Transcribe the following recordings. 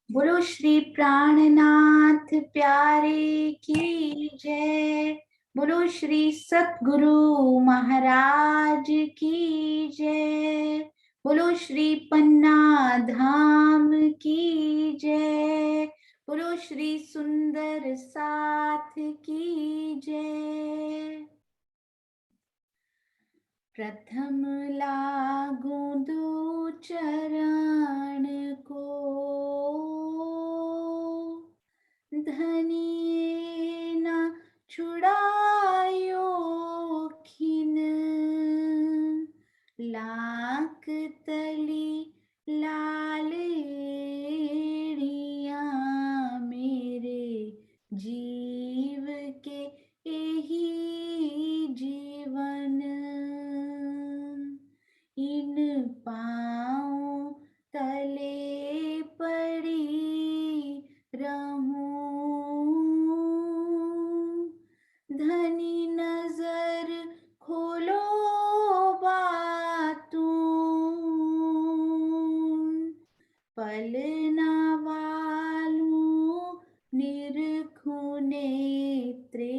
बोलो श्री प्राणनाथ प्यारे की जय। बोलो श्री सतगुरु महाराज की जय। बोलो श्री पन्ना धाम की जय। बोलो श्री सुंदर साथ की जय। प्रथम लागू दो चरण को, धनिये न छुड़ायो खिन। लाख तली लाल एड़िया, मेरे जीव के यही जीवन। इन पाँव तले पड़ी रहूं, धनी नजर खोलो बातूं। पल ना वालूं निरखूं नेत्रे,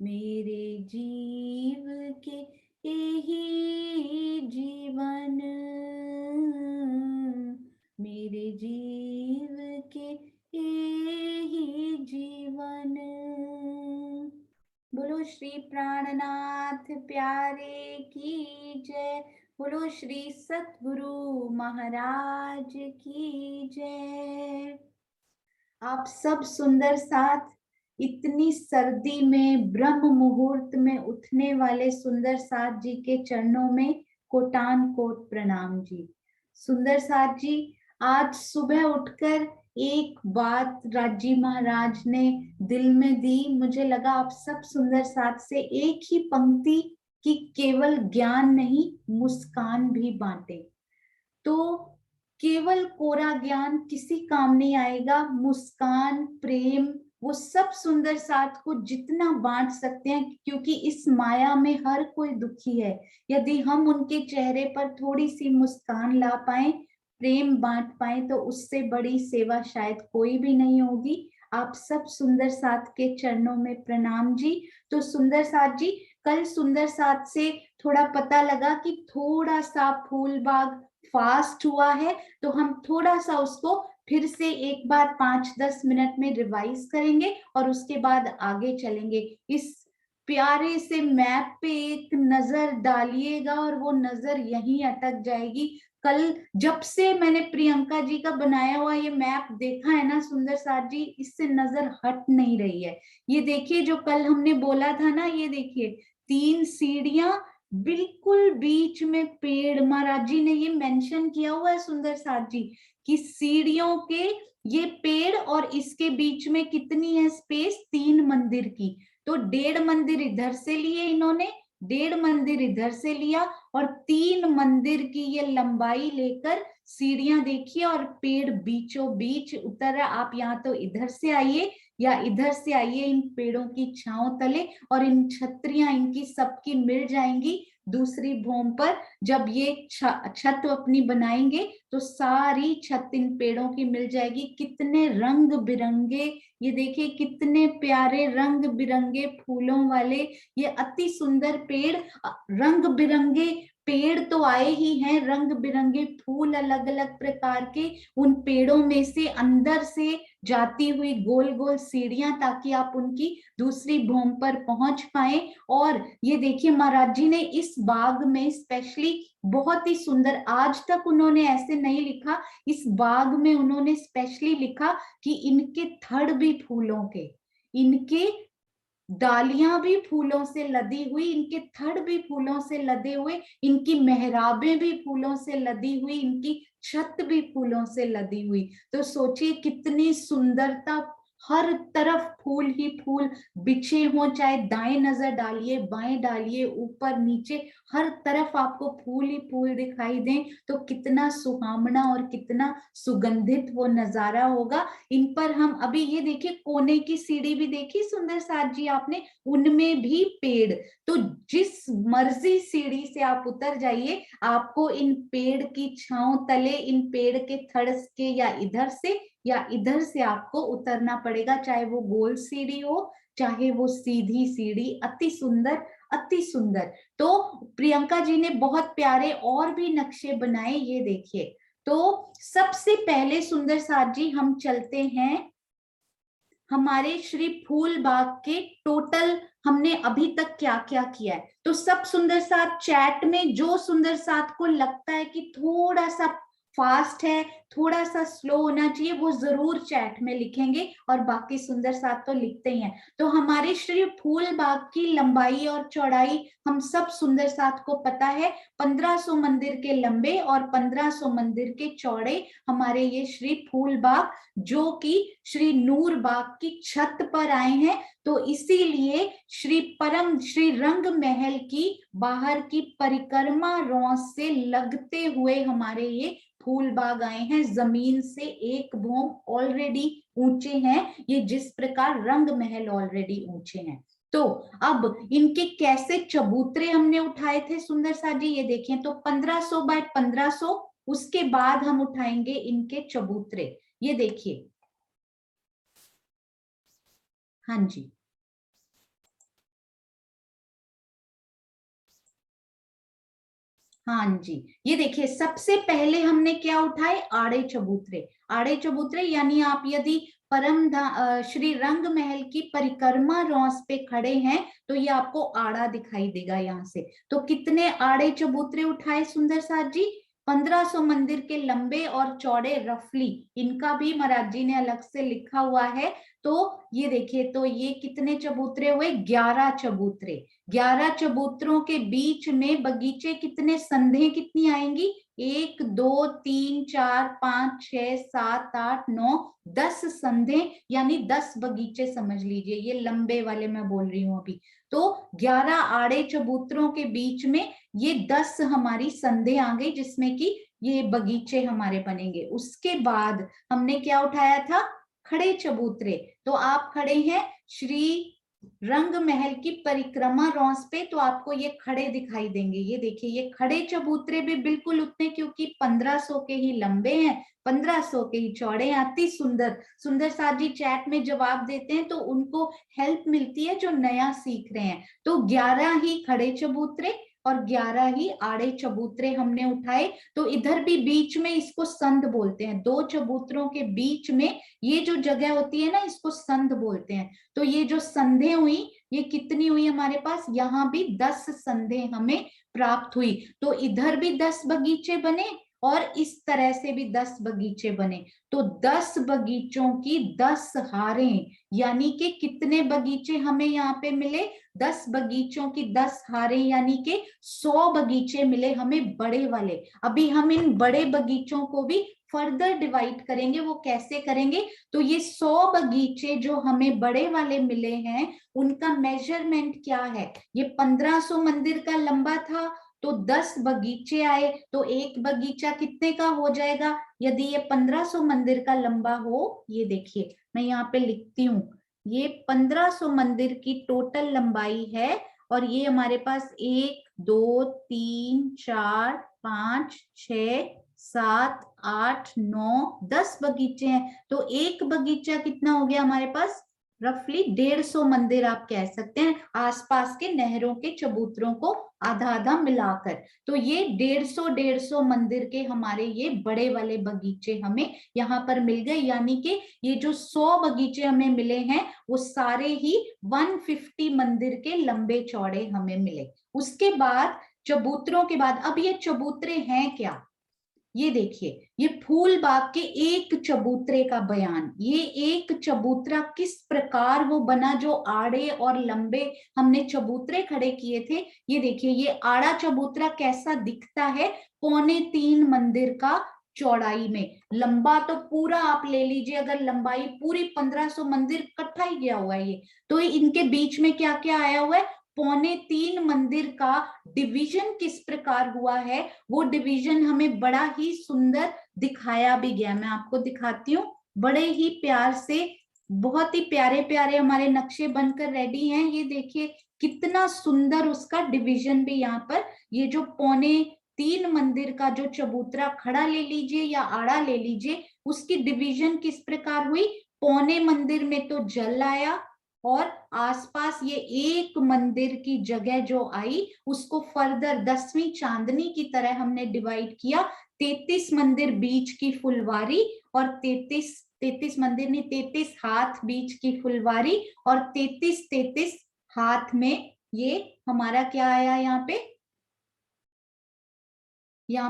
मेरे जीव के यही जीवन। मेरे जीव के यही जीवन। बोलो श्री प्राणनाथ प्यारे की जय। बोलो श्री सतगुरु महाराज की जय। आप सब सुंदर साथ, इतनी सर्दी में ब्रह्म मुहूर्त में उठने वाले सुंदर साथ जी के चरणों में कोटान कोट प्रणाम जी। सुंदर साथ जी, आज सुबह उठकर एक बात राजी महाराज ने दिल में दी। मुझे लगा आप सब सुंदर साथ से एक ही पंक्ति कि केवल ज्ञान नहीं, मुस्कान भी बांटे। तो केवल कोरा ज्ञान किसी काम नहीं आएगा, मुस्कान, प्रेम, वो सब सुंदर साथ को जितना बांट सकते हैं, क्योंकि इस माया में हर कोई दुखी है। यदि हम उनके चेहरे पर थोड़ी सी मुस्कान ला पाए, प्रेम बांट पाए, तो उससे बड़ी सेवा शायद कोई भी नहीं होगी। आप सब सुंदर साथ के चरणों में प्रणाम जी। तो सुंदर साथ जी, कल सुंदर साथ से थोड़ा पता लगा कि थोड़ा सा फूलबाग फास्ट हुआ है, तो हम थोड़ा सा उसको फिर से एक बार 5-10 मिनट में रिवाइज करेंगे और उसके बाद आगे चलेंगे। इस प्यारे से मैप पे एक नजर डालिएगा और वो नजर यहीं अटक जाएगी। कल जब से मैंने प्रियंका जी का बनाया हुआ ये मैप देखा है ना सुंदर साथ जी, इससे नजर हट नहीं रही है। ये देखिए जो कल हमने बोला था ना, ये देखिए 3 सीढ़ियां, बिल्कुल बीच में पेड़। महाराज जी ने ये मेंशन किया हुआ है सुंदर साथ जी कि सीढ़ियों के ये पेड़ और इसके बीच में कितनी है स्पेस, 3 मंदिर की। तो 1.5 मंदिर इधर से लिए इन्होंने, 1.5 मंदिर इधर से लिया, और 3 मंदिर की ये लंबाई लेकर सीढ़ियां देखिए और पेड़ बीचों बीच उतर रहा। आप यहाँ तो इधर से आइए या इधर से आइए इन पेड़ों की छांव तले, और इन छतरियां इनकी सबकी मिल जाएंगी दूसरी भूमि पर। जब ये छत अपनी बनाएंगे तो सारी छत इन पेड़ों की मिल जाएगी। कितने रंग बिरंगे, ये देखिए कितने प्यारे रंग बिरंगे फूलों वाले ये अति सुंदर पेड़। रंग बिरंगे पेड़ तो आए ही हैं, रंग बिरंगे फूल अलग अलग प्रकार के उन पेड़ों में से अंदर से जाती हुई गोल गोल सीढ़ियां, ताकि आप उनकी दूसरी भूमि पर पहुंच पाए। और ये देखिए महाराज जी ने इस बाग में स्पेशली बहुत ही सुंदर, आज तक उन्होंने ऐसे नहीं लिखा, इस बाग में उन्होंने स्पेशली लिखा कि इनके थड़ भी फूलों के, इनके डालियां भी फूलों से लदी हुई, इनके थड़ भी फूलों से लदे हुए, इनकी मेहराबें भी फूलों से लदी हुई, इनकी छत भी फूलों से लदी हुई। तो सोचिए कितनी सुंदरता हर तरफ फूल ही फूल बिछे हों, चाहे दाएं नजर डालिए, बाएं डालिए, ऊपर नीचे, हर तरफ आपको फूल ही फूल दिखाई दें तो कितना सुहावना और कितना सुगंधित वो नजारा होगा। इन पर हम अभी ये देखिए, कोने की सीढ़ी भी देखी सुंदर साथ जी आपने, उनमें भी पेड़। तो जिस मर्जी सीढ़ी से आप उतर जाइए, आपको इन पेड़ की छांव तले, इन पेड़ के थड़ के या इधर से आपको उतरना पड़ेगा, चाहे वो गोल सीढ़ी हो चाहे वो सीधी सीढ़ी। अति सुंदर, अति सुंदर। तो प्रियंका जी ने बहुत प्यारे और भी नक्शे बनाए, ये देखिए। तो सबसे पहले सुंदर साथ जी हम चलते हैं हमारे श्री फूल बाग के टोटल हमने अभी तक क्या क्या किया है। तो सब सुंदर साथ चैट में, जो सुंदर साथ को लगता है कि थोड़ा सा फास्ट है, थोड़ा सा स्लो होना चाहिए, वो जरूर चैट में लिखेंगे, और बाकी सुंदर साथ तो लिखते ही हैं। तो हमारे श्री फूल बाग की लंबाई और चौड़ाई हम सब सुंदर साथ को पता है, 1500 मंदिर के लंबे और 1500 मंदिर के चौड़े हमारे ये श्री फूल बाग, जो कि श्री नूर बाग की छत पर आए हैं। तो इसीलिए श्री रंग महल की बाहर की परिक्रमा रौस से लगते हुए हमारे ये फूल बाग आए हैं। जमीन से एक भौम ऑलरेडी ऊंचे हैं, ये जिस प्रकार रंग महल ऑलरेडी ऊंचे हैं। तो अब इनके कैसे चबूतरे हमने उठाए थे सुंदर सा जी, ये देखें। तो 1500 बाय 1500, उसके बाद हम उठाएंगे इनके चबूतरे, ये देखिए। हाँ जी, हाँ जी, ये देखिए, सबसे पहले हमने क्या उठाए, आड़े चबूतरे। आड़े चबूतरे यानी आप यदि श्री रंग महल की परिक्रमा रौस पे खड़े हैं तो ये आपको आड़ा दिखाई देगा यहाँ से। तो कितने आड़े चबूतरे उठाए सुंदर साथ जी, 1500 मंदिर के लंबे और चौड़े रफली, इनका भी महाराज जी ने अलग से लिखा हुआ है। तो ये देखिए, तो ये कितने चबूतरे हुए, 11 चबूतरे। 11 चबूतरों के बीच में बगीचे कितने, संधे कितनी आएंगी, 1 2 3 4 5 6 7 8 9 10 संधे, यानी 10 बगीचे समझ लीजिए, ये लंबे वाले मैं बोल रही हूं अभी। तो 11 आड़े चबूतरों के बीच में ये 10 हमारी संधे आ गई, जिसमें कि ये बगीचे हमारे बनेंगे। उसके बाद हमने क्या उठाया था, खड़े चबूतरे। तो आप खड़े हैं श्री रंग महल की परिक्रमा रौस पे, तो आपको ये खड़े दिखाई देंगे। ये देखिए, ये खड़े चबूतरे भी बिल्कुल उतने, क्योंकि 1500 के ही लंबे हैं, 1500 के ही चौड़े हैं। अति सुंदर। सुंदर साथ जी चैट में जवाब देते हैं तो उनको हेल्प मिलती है जो नया सीख रहे हैं। तो 11 ही खड़े चबूतरे और 11 ही आड़े चबूतरे हमने उठाए। तो इधर भी बीच में इसको संध बोलते हैं, दो चबूतरों के बीच में ये जो जगह होती है ना, इसको संध बोलते हैं। तो ये जो संधे हुई, ये कितनी हुई हमारे पास, यहाँ भी 10 संधे हमें प्राप्त हुई। तो इधर भी 10 बगीचे बने और इस तरह से भी 10 बगीचे बने। तो 10 बगीचों की 10 हारें, यानी कि कितने बगीचे हमें यहाँ पे मिले, 10 बगीचों की 10 हारें, यानी कि 100 बगीचे मिले हमें बड़े वाले। अभी हम इन बड़े बगीचों को भी फर्दर डिवाइड करेंगे, वो कैसे करेंगे। तो ये 100 बगीचे जो हमें बड़े वाले मिले हैं, उनका मेजरमेंट क्या है, ये 1500 मंदिर का लंबा था, तो 10 बगीचे आए, तो एक बगीचा कितने का हो जाएगा, यदि ये 1500 मंदिर का लंबा हो। ये देखिए, मैं यहाँ पे लिखती हूँ, ये 1500 मंदिर की टोटल लंबाई है, और ये हमारे पास 1 2 3 4 5 6 7 8 9 10 बगीचे हैं। तो एक बगीचा कितना हो गया हमारे पास, रफली 150 मंदिर आप कह सकते हैं, आसपास के नहरों के चबूतरों को आधा आधा मिलाकर। तो ये 150 मंदिर के हमारे ये बड़े वाले बगीचे हमें यहाँ पर मिल गए, यानी कि ये जो 100 बगीचे हमें मिले हैं वो सारे ही 150 मंदिर के लंबे चौड़े हमें मिले। उसके बाद चबूतरों के बाद, अब ये चबूतरे हैं क्या, ये देखिए, ये फूल बाग के एक चबूतरे का बयान। ये एक चबूतरा किस प्रकार वो बना, जो आड़े और लंबे हमने चबूतरे खड़े किए थे। ये देखिए, ये आड़ा चबूतरा कैसा दिखता है, 3.25 मंदिर का चौड़ाई में। लंबा तो पूरा आप ले लीजिए, अगर लंबाई पूरी 1500 मंदिर इकट्ठा ही गया हुआ है ये, तो इनके बीच में क्या क्या आया हुआ है, 3.25 मंदिर का डिवीजन किस प्रकार हुआ है, वो डिवीजन हमें बड़ा ही सुंदर दिखाया भी गया। मैं आपको दिखाती हूँ, बड़े ही प्यार से, बहुत ही प्यारे प्यारे हमारे नक्शे बनकर रेडी हैं। ये देखिए कितना सुंदर उसका डिवीजन भी यहाँ पर, ये जो 3.25 मंदिर का जो चबूतरा खड़ा ले लीजिए या आड़ा ले लीजिए, उसकी डिवीजन किस प्रकार हुई, 1.25 मंदिर में तो जल आया, और आसपास ये एक मंदिर की जगह जो आई उसको फर्दर 10वीं चांदनी की तरह हमने डिवाइड किया। 33 मंदिर बीच की फुलवारी, और 33 मंदिर नहीं, 33 हाथ बीच की फुलवारी, और 33 हाथ में ये हमारा क्या आया, यहाँ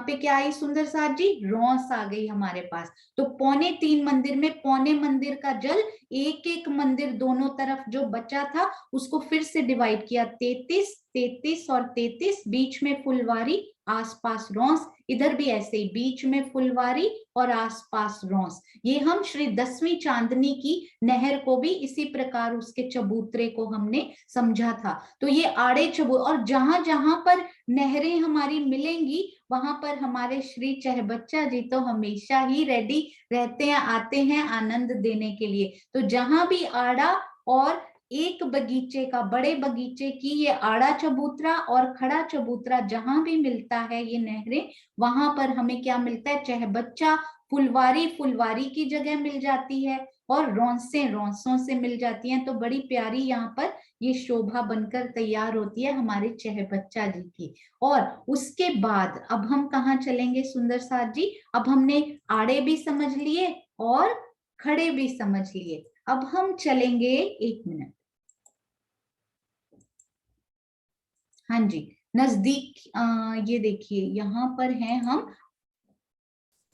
पे क्या आई सुंदर साथ जी, रौस आ गई हमारे पास। तो 3.25 मंदिर में 1.25 मंदिर का जल, एक एक मंदिर दोनों तरफ जो बचा था उसको फिर से डिवाइड किया, 33 और 33, बीच में फुलवारी, आसपास रौस, इधर भी ऐसे ही बीच में फुलवारी और आसपास रौस। ये हम श्री 10वीं चांदनी की नहर को भी इसी प्रकार उसके चबूतरे को हमने समझा था। तो ये आड़े और जहां जहां पर नहरें हमारी मिलेंगी वहां पर हमारे श्री चहबच्चा जी तो हमेशा ही रेडी रहते हैं, आते हैं आनंद देने के लिए। तो जहां भी आड़ा और एक बगीचे का, बड़े बगीचे की ये आड़ा चबूतरा और खड़ा चबूतरा जहां भी मिलता है ये नहरें, वहां पर हमें क्या मिलता है, चहबच्चा, फुलवारी फुलवारी की जगह मिल जाती है, और रौंसे रौंसों से मिल जाती हैं। तो बड़ी प्यारी यहाँ पर ये शोभा बनकर तैयार होती है हमारे चहबच्चा जी की। और उसके बाद अब हम कहाँ चलेंगे सुंदर साथ जी, अब हमने आड़े भी समझ लिए और खड़े भी समझ लिए, अब हम चलेंगे, एक मिनट, हाँ जी, नजदीक, ये देखिए यहाँ पर हैं हम,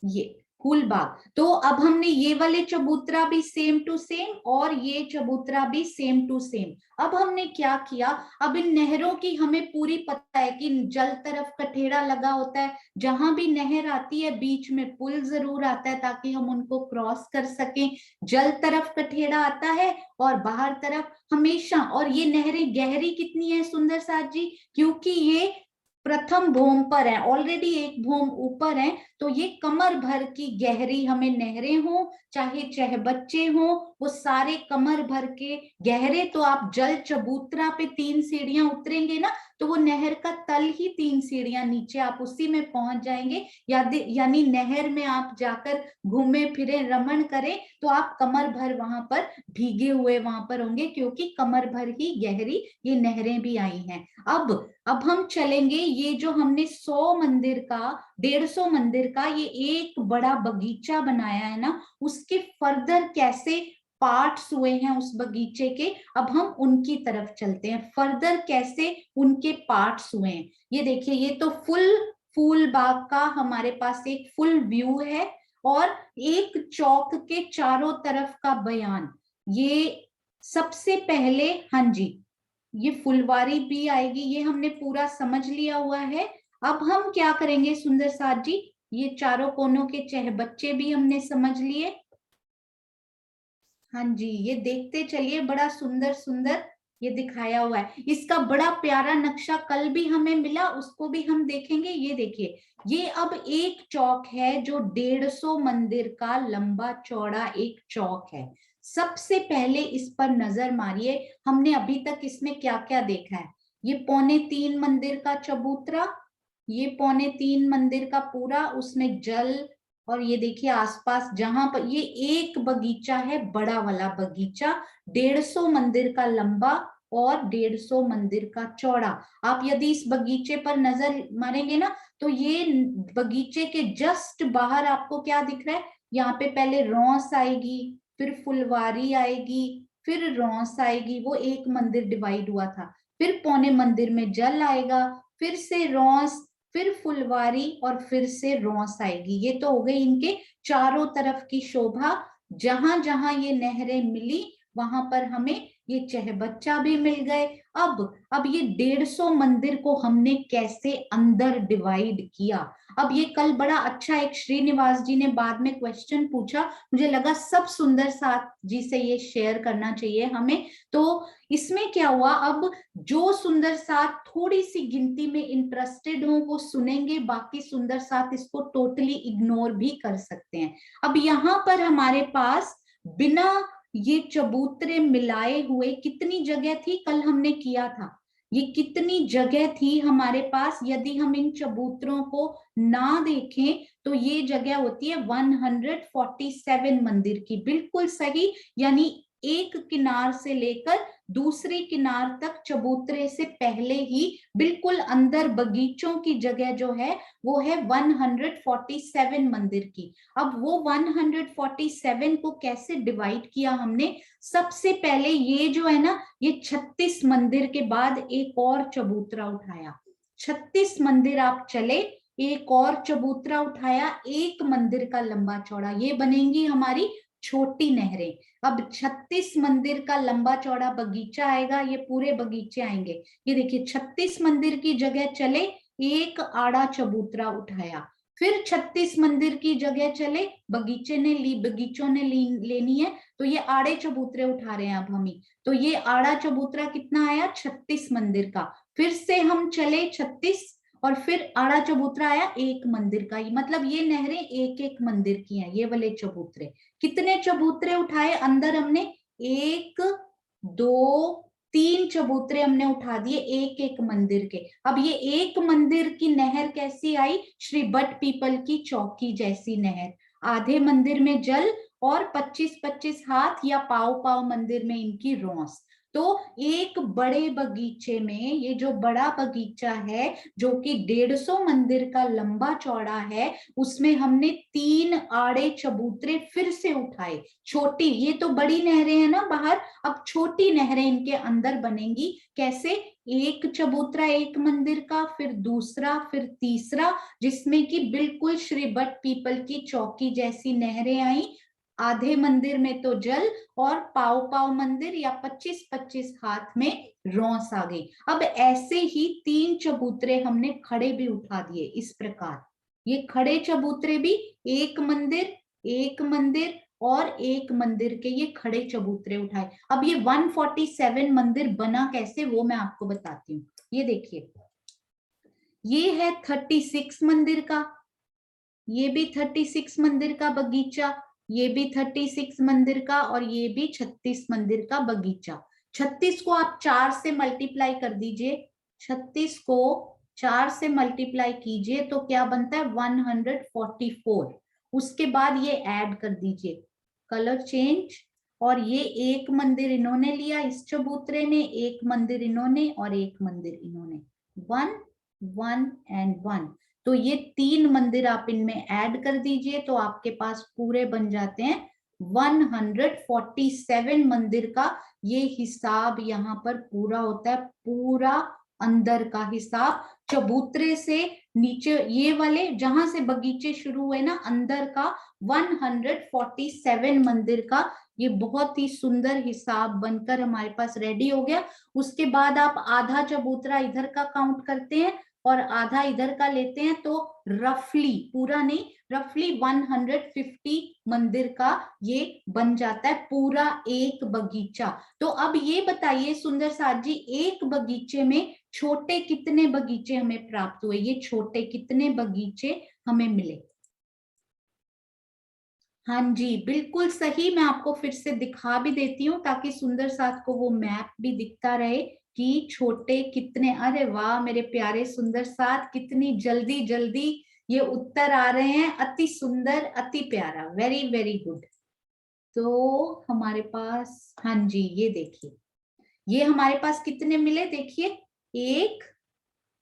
ये फूलबाग। तो अब हमने ये वाले चबूतरा भी सेम टू सेम और ये चबूतरा भी सेम टू सेम। अब हमने क्या किया, अब इन नहरों की हमें पूरी पता है कि जल तरफ कठेड़ा लगा होता है, जहां भी नहर आती है बीच में पुल जरूर आता है ताकि हम उनको क्रॉस कर सकें। जल तरफ कठेड़ा आता है और बाहर तरफ हमेशा, और ये नहरें गहरी कितनी है सुंदर साथ जी, क्योंकि ये प्रथम भूम पर है, ऑलरेडी एक भूम ऊपर है, तो ये कमर भर की गहरी हमें नहरें हो चाहे चहबच्चे हो, वो सारे कमर भर के गहरे। तो आप जल चबूतरा पे 3 सीढ़ियां उतरेंगे ना, तो वो नहर का तल ही 3 सीढ़ियां नीचे, आप उसी में पहुंच जाएंगे। यानी नहर में आप जाकर घूमे फिरे रमण करें तो आप कमर भर वहां पर भीगे हुए वहां पर होंगे, क्योंकि कमर भर ही गहरी ये नहरें भी आई हैं। अब हम चलेंगे, ये जो हमने 100 मंदिर का, 150 मंदिर का ये एक बड़ा बगीचा बनाया है ना, उसके फर्दर कैसे पार्ट्स हुए हैं उस बगीचे के, अब हम उनकी तरफ चलते हैं, फर्दर कैसे उनके पार्ट्स हुए हैं। ये देखिए, ये तो फूल बाग का हमारे पास एक फुल व्यू है, और एक चौक के चारों तरफ का बयान। ये सबसे पहले, हाँ जी, ये फुलवारी भी आएगी, ये हमने पूरा समझ लिया हुआ है। अब हम क्या करेंगे सुंदर साथ जी, ये चारों कोनों के चहबच्चे भी हमने समझ लिए। हाँ जी, ये देखते चलिए, बड़ा सुंदर सुंदर ये दिखाया हुआ है, इसका बड़ा प्यारा नक्शा कल भी हमें मिला, उसको भी हम देखेंगे। ये देखिए, ये अब एक चौक है जो 150 मंदिर का लंबा चौड़ा एक चौक है। सबसे पहले इस पर नजर मारिए, हमने अभी तक इसमें क्या क्या देखा है। ये 3.25 मंदिर का चबूतरा, ये 3.25 मंदिर का पूरा, उसमें जल, और ये देखिए आसपास जहां पर ये एक बगीचा है, बड़ा वाला बगीचा, 150 मंदिर का लंबा और 150 मंदिर का चौड़ा। आप यदि इस बगीचे पर नजर मारेंगे ना, तो ये बगीचे के जस्ट बाहर आपको क्या दिख रहा है, यहाँ पे पहले रौस आएगी, फिर फुलवारी आएगी, फिर रौस आएगी, वो एक मंदिर डिवाइड हुआ था, फिर 1.25 मंदिर में जल आएगा, फिर से रौस, फिर फुलवारी, और फिर से रौस आएगी। ये तो हो गई इनके चारों तरफ की शोभा। जहां जहां ये नहरें मिली वहां पर हमें ये चहबच्चा भी मिल गए। अब ये 150 मंदिर को हमने कैसे अंदर डिवाइड किया। अब ये कल बड़ा अच्छा एक श्रीनिवास जी ने बाद में क्वेश्चन पूछा, मुझे लगा सब सुंदर साथ जी से ये शेयर करना चाहिए हमें। तो इसमें क्या हुआ, अब जो सुंदर साथ थोड़ी सी गिनती में इंटरेस्टेड हो वो सुनेंगे, बाकी सुंदर साथ इसको टोटली इग्नोर भी कर सकते हैं। अब यहाँ पर हमारे पास बिना ये चबूतरे मिलाए हुए कितनी जगह थी, कल हमने किया था, ये कितनी जगह थी हमारे पास, यदि हम इन चबूतरों को ना देखें तो ये जगह होती है 147 मंदिर की, बिल्कुल सही। यानी एक किनार से लेकर दूसरे किनार तक चबूतरे से पहले ही बिल्कुल अंदर बगीचों की जगह जो है वो है 147 मंदिर की। अब वो 147 को कैसे डिवाइड किया हमने, सबसे पहले ये जो है ना, ये 36 मंदिर के बाद एक और चबूतरा उठाया, 36 मंदिर आप चले, एक और चबूतरा उठाया, एक मंदिर का लंबा चौड़ा, ये बनेंगी हमारी छोटी नहरें। अब 36 मंदिर का लंबा चौड़ा बगीचा आएगा, ये पूरे बगीचे आएंगे। ये देखिए 36 मंदिर की जगह चले, एक आड़ा चबूतरा उठाया, फिर 36 मंदिर की जगह चले, बगीचों ने लेनी है, तो ये आड़े चबूतरे उठा रहे हैं अब हम ही। तो ये आड़ा चबूतरा कितना आया, 36 मंदिर का। फिर से हम चले 36 और फिर आड़ा चबूतरा आया एक मंदिर का, मतलब ये नहरें एक एक मंदिर की हैं, ये वाले चबूतरे। कितने चबूतरे उठाए अंदर हमने, एक दो तीन चबूतरे हमने उठा दिए एक एक मंदिर के। अब ये एक मंदिर की नहर कैसी आई, श्री बट पीपल की चौकी जैसी नहर, आधे मंदिर में जल और 25-25 हाथ या पाव पाव मंदिर में इनकी रौस। तो एक बड़े बगीचे में, ये जो बड़ा बगीचा है जो कि 150 मंदिर का लंबा चौड़ा है, उसमें हमने 3 आड़े चबूतरे फिर से उठाए। छोटी, ये तो बड़ी नहरें हैं ना बाहर, अब छोटी नहरें इनके अंदर बनेंगी। कैसे, एक चबूतरा एक मंदिर का, फिर दूसरा, फिर तीसरा, जिसमें कि बिल्कुल श्री बट पीपल की चौकी जैसी नहरें आई। आधे मंदिर में तो जल और पाव पाव मंदिर या 25-25 हाथ में रौस आ गई। अब ऐसे ही 3 चबूतरे हमने खड़े भी उठा दिए इस प्रकार। ये खड़े चबूतरे भी एक मंदिर और एक मंदिर के ये खड़े चबूतरे उठाए। अब ये 147 मंदिर बना कैसे, वो मैं आपको बताती हूँ। ये देखिए, ये है 36 मंदिर का, ये भी 36 मंदिर का बगीचा, ये भी 36 मंदिर का, और ये भी 36 मंदिर का बगीचा। 36 को आप 4 से मल्टीप्लाई कर दीजिए, 36 को 4 से मल्टीप्लाई कीजिए तो क्या बनता है 144। उसके बाद ये ऐड कर दीजिए, कलर चेंज, और ये एक मंदिर इन्होंने लिया इस चबूतरे ने, एक मंदिर इन्होंने और एक मंदिर इन्होंने, 1 1 एंड 1। तो ये 3 मंदिर आप इनमें ऐड कर दीजिए तो आपके पास पूरे बन जाते हैं 147 मंदिर का। ये हिसाब यहाँ पर पूरा होता है, पूरा अंदर का हिसाब, चबूतरे से नीचे ये वाले जहां से बगीचे शुरू हुए ना, अंदर का 147 मंदिर का ये बहुत ही सुंदर हिसाब बनकर हमारे पास रेडी हो गया। उसके बाद आप आधा चबूतरा इधर का काउंट करते हैं और आधा इधर का लेते हैं, तो रफली, पूरा नहीं, रफली 150 मंदिर का ये बन जाता है पूरा एक बगीचा। तो अब ये बताइए सुंदर साथ जी, एक बगीचे में छोटे कितने बगीचे हमें प्राप्त हुए, ये छोटे कितने बगीचे हमें मिले। हाँ जी बिल्कुल सही, मैं आपको फिर से दिखा भी देती हूँ ताकि सुंदर साथ को वो मैप भी दिखता रहे कि छोटे कितने। अरे वाह मेरे प्यारे सुंदर साथ, कितनी जल्दी जल्दी ये उत्तर आ रहे हैं, अति सुंदर अति प्यारा, वेरी वेरी गुड। तो हमारे पास, हाँ जी ये देखिए, ये हमारे पास कितने मिले देखिए, एक,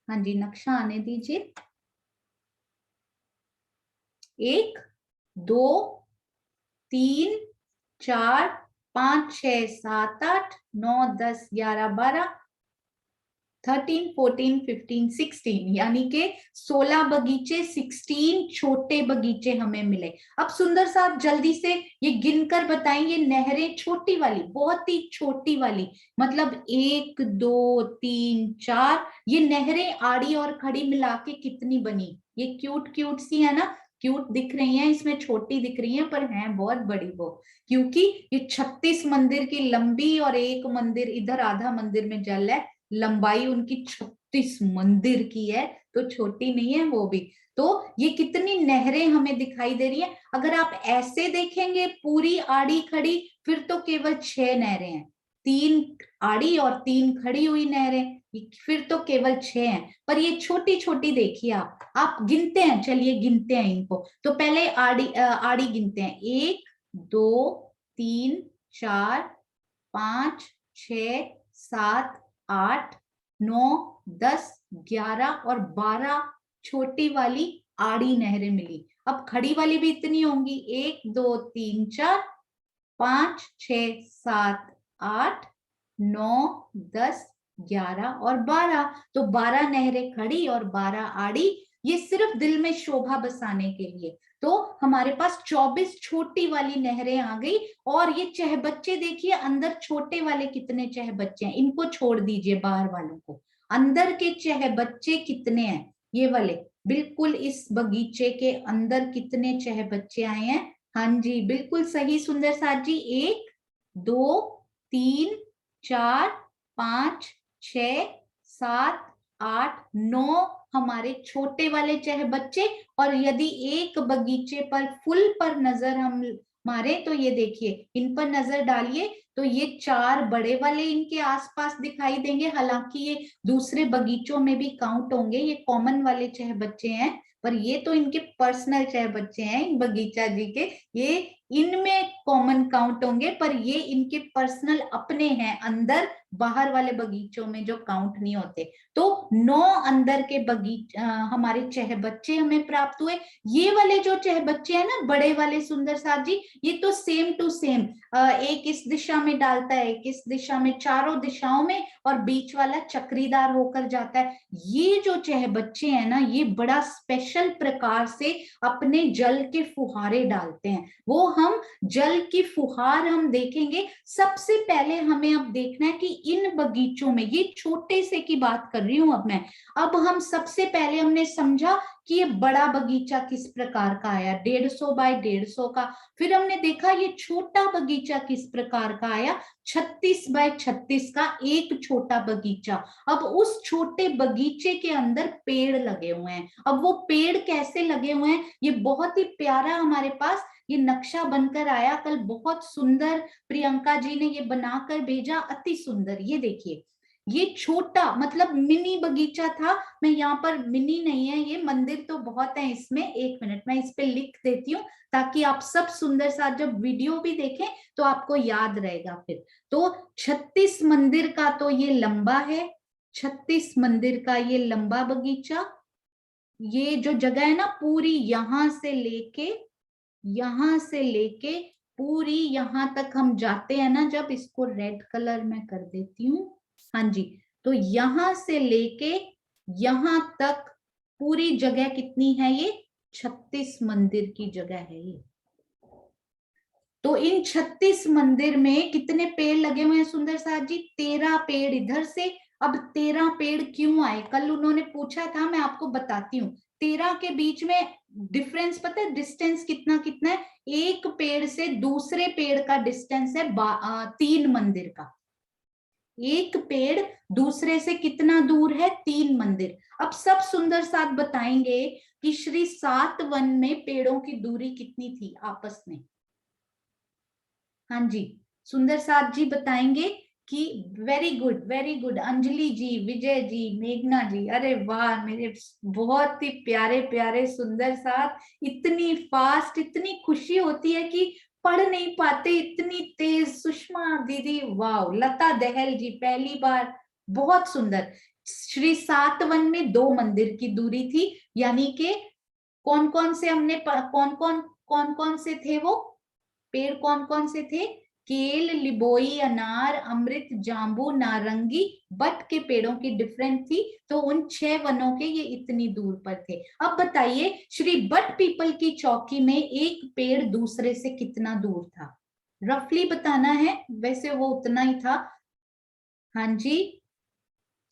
हाँ जी नक्शा आने दीजिए, 1 2 3 4 5 6 7 8 9 10 11 12 13, 14, 15, 16 यानी के 16 बगीचे, 16 छोटे बगीचे हमें मिले। अब सुंदर साहब जल्दी से ये गिनकर बताएं, ये नहरें छोटी वाली, बहुत ही छोटी वाली, मतलब 1, 2, 3, 4, ये नहरें आड़ी और खड़ी मिला के कितनी बनी? ये क्यूट क्यूट सी है ना, क्यूट दिख रही हैं, इसमें छोटी दिख रही हैं पर हैं बहुत बड़ी वो, क्योंकि ये 36 मंदिर की लंबी और एक मंदिर इधर, आधा मंदिर में जल है, लंबाई उनकी 36 मंदिर की है, तो छोटी नहीं है वो भी। तो ये कितनी नहरें हमें दिखाई दे रही है। अगर आप ऐसे देखेंगे पूरी आड़ी खड़ी, फिर तो केवल 6 नहरें हैं, 3 आड़ी और 3 खड़ी हुई नहरें, फिर तो केवल 6 हैं। पर ये छोटी छोटी देखिए, आप गिनते हैं, चलिए गिनते हैं इनको। तो पहले आड़ी गिनते हैं, 1, 2, 3, 4, 5, 6, 7, 8, 9, 10, 11 और 12 छोटी वाली आड़ी नहरें मिली। अब खड़ी वाली भी इतनी होंगी, 1, 2, 3, 4, 5, 6, 7, 8, 9, 10, 11 और 12, तो 12 नहरें खड़ी और 12 आड़ी, ये सिर्फ दिल में शोभा बसाने के लिए। तो हमारे पास 24 छोटी वाली नहरें आ गई। और ये चहबच्चे देखिए, अंदर छोटे वाले कितने चहबच्चे हैं, इनको छोड़ दीजिए बाहर वालों को, अंदर के चहबच्चे कितने हैं, ये वाले बिल्कुल इस बगीचे के अंदर कितने चहबच्चे आए हैं? हाँ जी, बिल्कुल सही सुंदर साथ जी, 1, 2, 3, 4, 5, 6, 7, 8, 9 हमारे छोटे वाले चहबच्चे। और यदि एक बगीचे पर फूल पर नजर हम मारे तो ये देखिए, इन पर नजर डालिए तो ये 4 बड़े वाले इनके आसपास दिखाई देंगे, हालांकि ये दूसरे बगीचों में भी काउंट होंगे, ये कॉमन वाले चहबच्चे हैं, पर ये तो इनके पर्सनल चहबच्चे हैं इन बगीचा जी के, ये इनमें कॉमन काउंट होंगे, पर ये इनके पर्सनल अपने हैं, अंदर बाहर वाले बगीचों में जो काउंट नहीं होते। तो 9 अंदर के हमारे चहबच्चे हमें प्राप्त हुए। ये वाले जो चहबच्चे हैं ना, बड़े वाले सुंदर साथ जी, ये तो सेम टू सेम, एक इस दिशा में डालता है, एक इस दिशा में, चारों दिशाओं में, और बीच वाला चक्रीदार होकर जाता है। ये जो चहबच्चे हैं ना, ये बड़ा स्पेशल प्रकार से अपने जल के फुहारे डालते हैं। वो हम जल की फुहार हम देखेंगे। सबसे पहले हमें अब देखना है कि इन बगीचों में, ये छोटे से की बात कर रही हूं अब मैं, अब हम सबसे पहले हमने समझा कि ये बड़ा बगीचा किस प्रकार का आया, 150 बाय 150 का। फिर हमने देखा ये छोटा बगीचा किस प्रकार का आया, 36 बाय 36 का एक छोटा बगीचा। अब उस छोटे बगीचे के अंदर पेड़ लगे हुए हैं। अब वो पेड़ कैसे लगे हुए हैं, ये बहुत ही प्यारा हमारे पास ये नक्शा बनकर आया कल, बहुत सुंदर प्रियंका जी ने ये बनाकर भेजा, अति सुंदर। ये देखिए, ये छोटा मतलब मिनी बगीचा था। मैं यहाँ पर, मिनी नहीं है ये, मंदिर तो बहुत है इसमें, एक मिनट मैं इस पे लिख देती हूँ ताकि आप सब सुंदर साथ जब वीडियो भी देखें तो आपको याद रहेगा फिर। तो 36 मंदिर का तो ये लंबा है, 36 मंदिर का ये लंबा बगीचा, ये जो जगह है ना पूरी यहां से लेके पूरी यहां तक हम जाते हैं ना, जब इसको रेड कलर में कर देती हूँ, हाँ जी, तो यहां से लेके यहां तक पूरी जगह कितनी है, ये 36 मंदिर की जगह है ये। तो इन 36 मंदिर में कितने पेड़ लगे हुए हैं सुंदर साथ जी, 13 पेड़ इधर से। अब 13 पेड़ क्यों आए, कल उन्होंने पूछा था, मैं आपको बताती हूँ। 13 के बीच में डिफरेंस पता है, डिस्टेंस कितना कितना है, एक पेड़ से दूसरे पेड़ का डिस्टेंस है 3 मंदिर का। एक पेड़ दूसरे से कितना दूर है, 3 मंदिर। अब सब सुंदर साथ बताएंगे कि श्री 7 वन में पेड़ों की दूरी कितनी थी आपस में। हाँ जी, सुंदर साथ जी बताएंगे कि वेरी गुड अंजलि जी, विजय जी, मेघना जी, अरे वाह मेरे बहुत ही प्यारे प्यारे सुंदर साथ, इतनी फास्ट, इतनी खुशी होती है कि पढ़ नहीं पाते, इतनी तेज। सुषमा दीदी वाह, लता दहल जी पहली बार, बहुत सुंदर। श्री 7 वन में 2 मंदिर की दूरी थी, यानी कि कौन कौन से हमने कौन कौन से थे वो पेड़, कौन कौन से थे, केल, लिबोई, अनार, अमृत, जाम्बू, नारंगी, बट के पेड़ों की डिफरेंस थी, तो उन 6 वनों के ये इतनी दूर पर थे। अब बताइए श्री बट पीपल की चौकी में एक पेड़ दूसरे से कितना दूर था, रफली बताना है, वैसे वो उतना ही था। हाँ जी,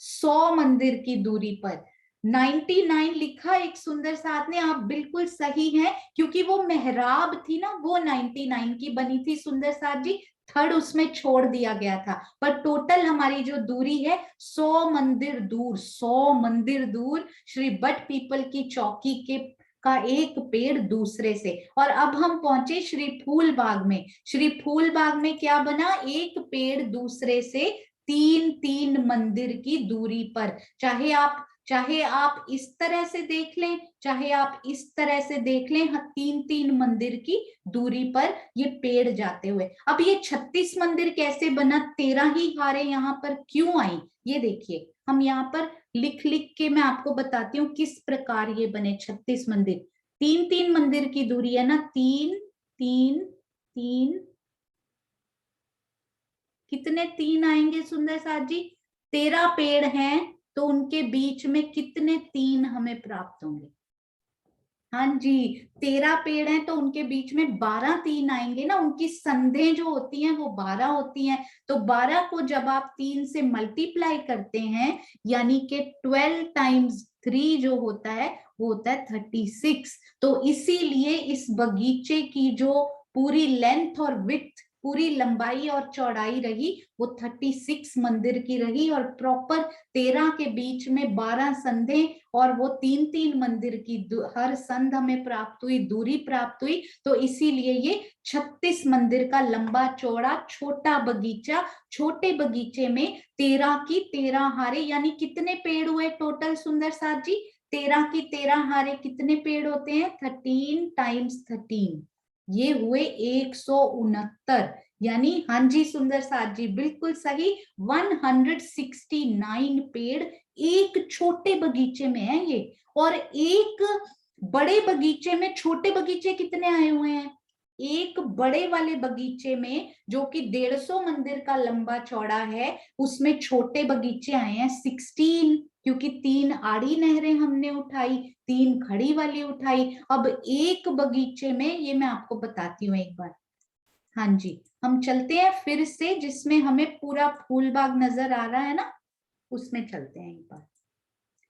100 मंदिर की दूरी पर। 99 लिखा एक सुंदर साथ ने, आप बिल्कुल सही हैं, क्योंकि वो मेहराब थी ना, वो 99 की बनी थी सुंदर साथ जी, थर्ड उसमें छोड़ दिया गया था, पर टोटल हमारी जो दूरी है 100 मंदिर दूर, 100 मंदिर दूर श्री बट पीपल की चौकी के का एक पेड़ दूसरे से। और अब हम पहुंचे श्री फूल बाग में। श्री फूल बाग में क्या बना, एक पेड़ दूसरे से 3-3 मंदिर की दूरी पर। चाहे आप इस तरह से देख लें, चाहे आप इस तरह से देख लें, 3-3 मंदिर की दूरी पर ये पेड़ जाते हुए। अब ये 36 मंदिर कैसे बना, 13 ही हारें यहाँ पर क्यों आई, ये देखिए हम यहाँ पर लिख लिख के मैं आपको बताती हूँ किस प्रकार ये बने 36 मंदिर। 3-3 मंदिर की दूरी है ना, 3-3-3, कितने 3 आएंगे सुंदर साथ जी, 13 पेड़ हैं, तो उनके बीच में कितने 3 हमें प्राप्त होंगे। हाँ जी, 13 पेड़ हैं तो उनके बीच में 12 3 आएंगे ना, उनकी संधें जो होती हैं वो 12 होती हैं, तो 12 को जब आप 3 से मल्टीप्लाई करते हैं, यानी कि 12 टाइम्स 3 जो होता है वो होता है 36। तो इसीलिए इस बगीचे की जो पूरी लेंथ और विड्थ, पूरी लंबाई और चौड़ाई रही वो 36 मंदिर की रही, और प्रॉपर 13 के बीच में 12 संधे, और वो 3-3 मंदिर की हर संध हमें प्राप्त हुई, दूरी प्राप्त हुई, तो इसीलिए ये 36 मंदिर का लंबा चौड़ा छोटा बगीचा। छोटे बगीचे में 13 की 13 हारे, यानी कितने पेड़ हुए टोटल सुंदर साथ जी, 13 की 13 हारे कितने पेड़ होते हैं, 13 टाइम्स 13, ये हुए 169, यानी हाँ जी सुंदर साथ जी बिल्कुल सही, 169 पेड़ एक छोटे बगीचे में है ये। और एक बड़े बगीचे में छोटे बगीचे कितने आए हुए हैं, एक बड़े वाले बगीचे में जो कि 150 मंदिर का लंबा चौड़ा है, उसमें छोटे बगीचे आए हैं 16, क्योंकि 3 आड़ी नहरें हमने उठाई, 3 खड़ी वाली उठाई। अब एक बगीचे में, ये मैं आपको बताती हूँ एक बार, हाँ जी हम चलते हैं फिर से, जिसमें हमें पूरा फूल बाग नजर आ रहा है ना, उसमें चलते हैं एक बार।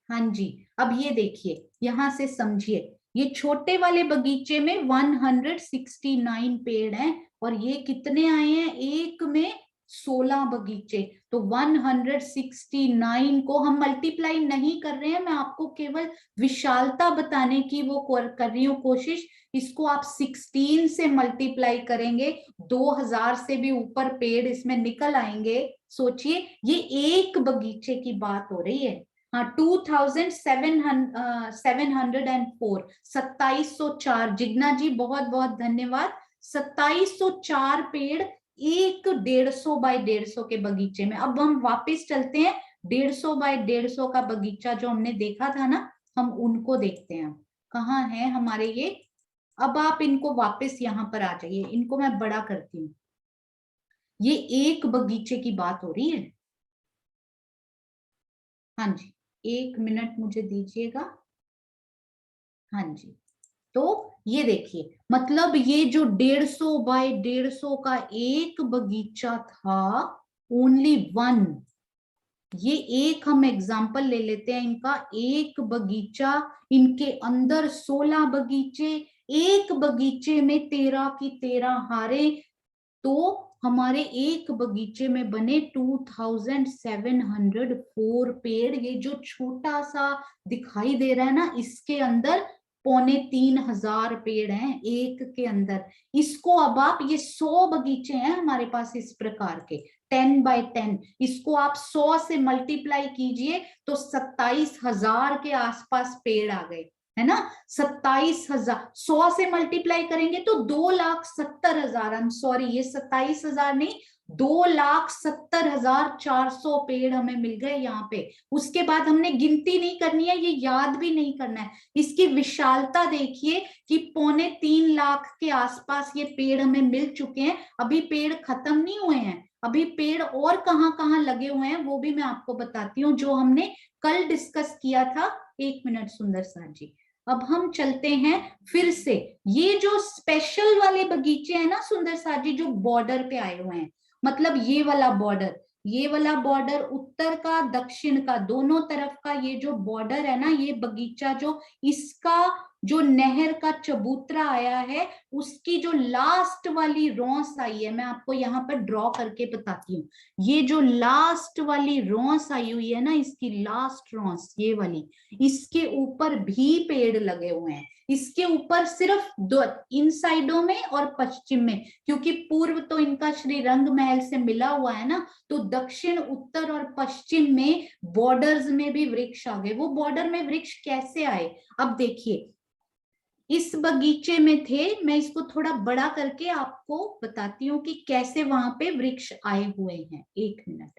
हाँ जी, अब ये देखिए यहां से समझिए, ये छोटे वाले बगीचे में 169 पेड़ हैं, और ये कितने आए हैं, एक में 16 बगीचे, तो 169 को हम मल्टीप्लाई नहीं कर रहे हैं, मैं आपको केवल विशालता बताने की वो कर रही हूँ कोशिश। इसको आप 16 से मल्टीप्लाई करेंगे, 2000 से भी ऊपर पेड़ इसमें निकल आएंगे। सोचिए ये एक बगीचे की बात हो रही है। हाँ, 2704, 2704, जिग्ना जी बहुत बहुत धन्यवाद। 2704 पेड़ एक 150 बाय 150 के बगीचे में। अब हम वापस चलते हैं, 150 बाय 150 का बगीचा जो हमने देखा था ना, हम उनको देखते हैं कहाँ है हमारे ये। अब आप इनको वापस यहाँ पर आ जाइए, इनको मैं बड़ा करती हूँ, ये एक बगीचे की बात हो रही है। हाँ जी, 1 मिनट मुझे दीजिएगा। हाँ जी, तो ये देखिए, मतलब ये जो 150 बाय 150 का एक बगीचा था, ओनली वन, ये एक हम एग्जाम्पल ले लेते हैं इनका, एक बगीचा, इनके अंदर 16 बगीचे, एक बगीचे में 13 की 13 हारे, तो हमारे एक बगीचे में बने 2704 पेड़। ये जो छोटा सा दिखाई दे रहा है ना, इसके अंदर 3500 पेड़ हैं एक के अंदर। इसको अब आप, ये 100 बगीचे हैं हमारे पास इस प्रकार के 10 बाय 10, इसको आप 100 से मल्टीप्लाई कीजिए तो 27,000 के आसपास पेड़ आ गए, है ना। 27,000 100 से मल्टीप्लाई करेंगे तो 2,70,000, आई एम सॉरी, ये 27,000 नहीं, 2,70,400 पेड़ हमें मिल गए यहाँ पे। उसके बाद हमने गिनती नहीं करनी है, ये याद भी नहीं करना है। इसकी विशालता देखिए कि 2.25 लाख के आसपास ये पेड़ हमें मिल चुके हैं। अभी पेड़ खत्म नहीं हुए हैं, अभी पेड़ और कहाँ कहाँ लगे हुए हैं वो भी मैं आपको बताती हूँ, जो हमने कल डिस्कस किया था। 1 मिनट सुंदर साथ जी, अब हम चलते हैं फिर से। ये जो स्पेशल वाले बगीचे हैं ना सुंदर साथ जी, जो बॉर्डर पे आए हुए हैं, मतलब ये वाला बॉर्डर, ये वाला बॉर्डर उत्तर का दक्षिण का दोनों तरफ का ये जो बॉर्डर है ना, ये बगीचा जो इसका जो नहर का चबूतरा आया है, उसकी जो लास्ट वाली रौंस आई है, मैं आपको यहाँ पर ड्रॉ करके बताती हूँ। ये जो लास्ट वाली रौंस आई हुई है ना, इसकी लास्ट रौंस ये वाली, इसके ऊपर भी पेड़ लगे हुए हैं। इसके ऊपर सिर्फ दो, इन साइडों में और पश्चिम में, क्योंकि पूर्व तो इनका श्री रंग महल से मिला हुआ है ना, तो दक्षिण उत्तर और पश्चिम में बॉर्डर्स में भी वृक्ष आ गए। वो बॉर्डर में वृक्ष कैसे आए, अब देखिए। इस बगीचे में थे, मैं इसको थोड़ा बड़ा करके आपको बताती हूँ कि कैसे वहां पे वृक्ष आए हुए हैं। 1 मिनट,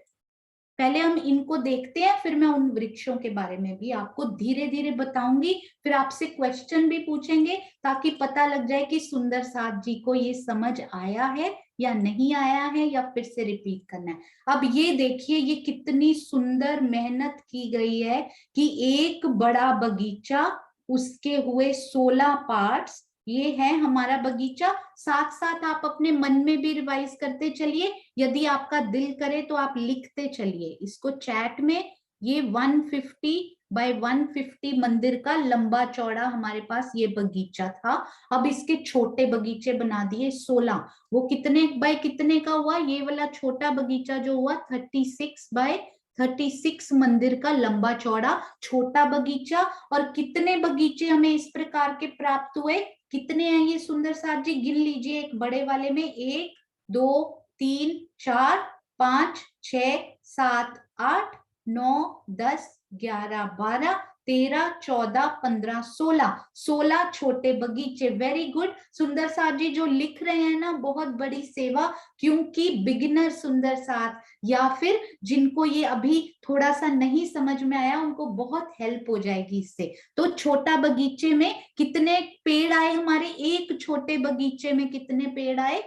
पहले हम इनको देखते हैं, फिर मैं उन वृक्षों के बारे में भी आपको धीरे धीरे बताऊंगी। फिर आपसे क्वेश्चन भी पूछेंगे ताकि पता लग जाए कि सुंदर साथ जी को ये समझ आया है या नहीं आया है, या फिर से रिपीट करना है। अब ये देखिए, ये कितनी सुंदर मेहनत की गई है कि एक बड़ा बगीचा, उसके हुए 16 पार्ट्स, ये है हमारा बगीचा। साथ साथ आप अपने मन में भी रिवाइज करते चलिए, यदि आपका दिल करे तो आप लिखते चलिए इसको चैट में। ये 150 बाय 150 मंदिर का लंबा चौड़ा हमारे पास ये बगीचा था। अब इसके छोटे बगीचे बना दिए 16। वो कितने बाय कितने का हुआ, ये वाला छोटा बगीचा जो हुआ 36 बाय 36 मंदिर का लंबा चौड़ा छोटा बगीचा। और कितने बगीचे हमें इस प्रकार के प्राप्त हुए, कितने हैं ये सुंदर साथ जी, गिन लीजिए। एक बड़े वाले में 1 2 3 4 5 6 7 8 9 10 11 12 13 14 15 16 16 छोटे बगीचे। वेरी गुड सुंदर साथ जी, जो लिख रहे हैं ना, बहुत बड़ी सेवा, क्योंकि बिगिनर सुंदर साथ या फिर जिनको ये अभी थोड़ा सा नहीं समझ में आया, उनको बहुत हेल्प हो जाएगी इससे। तो छोटा बगीचे में कितने पेड़ आए हमारे, एक छोटे बगीचे में कितने पेड़ आए,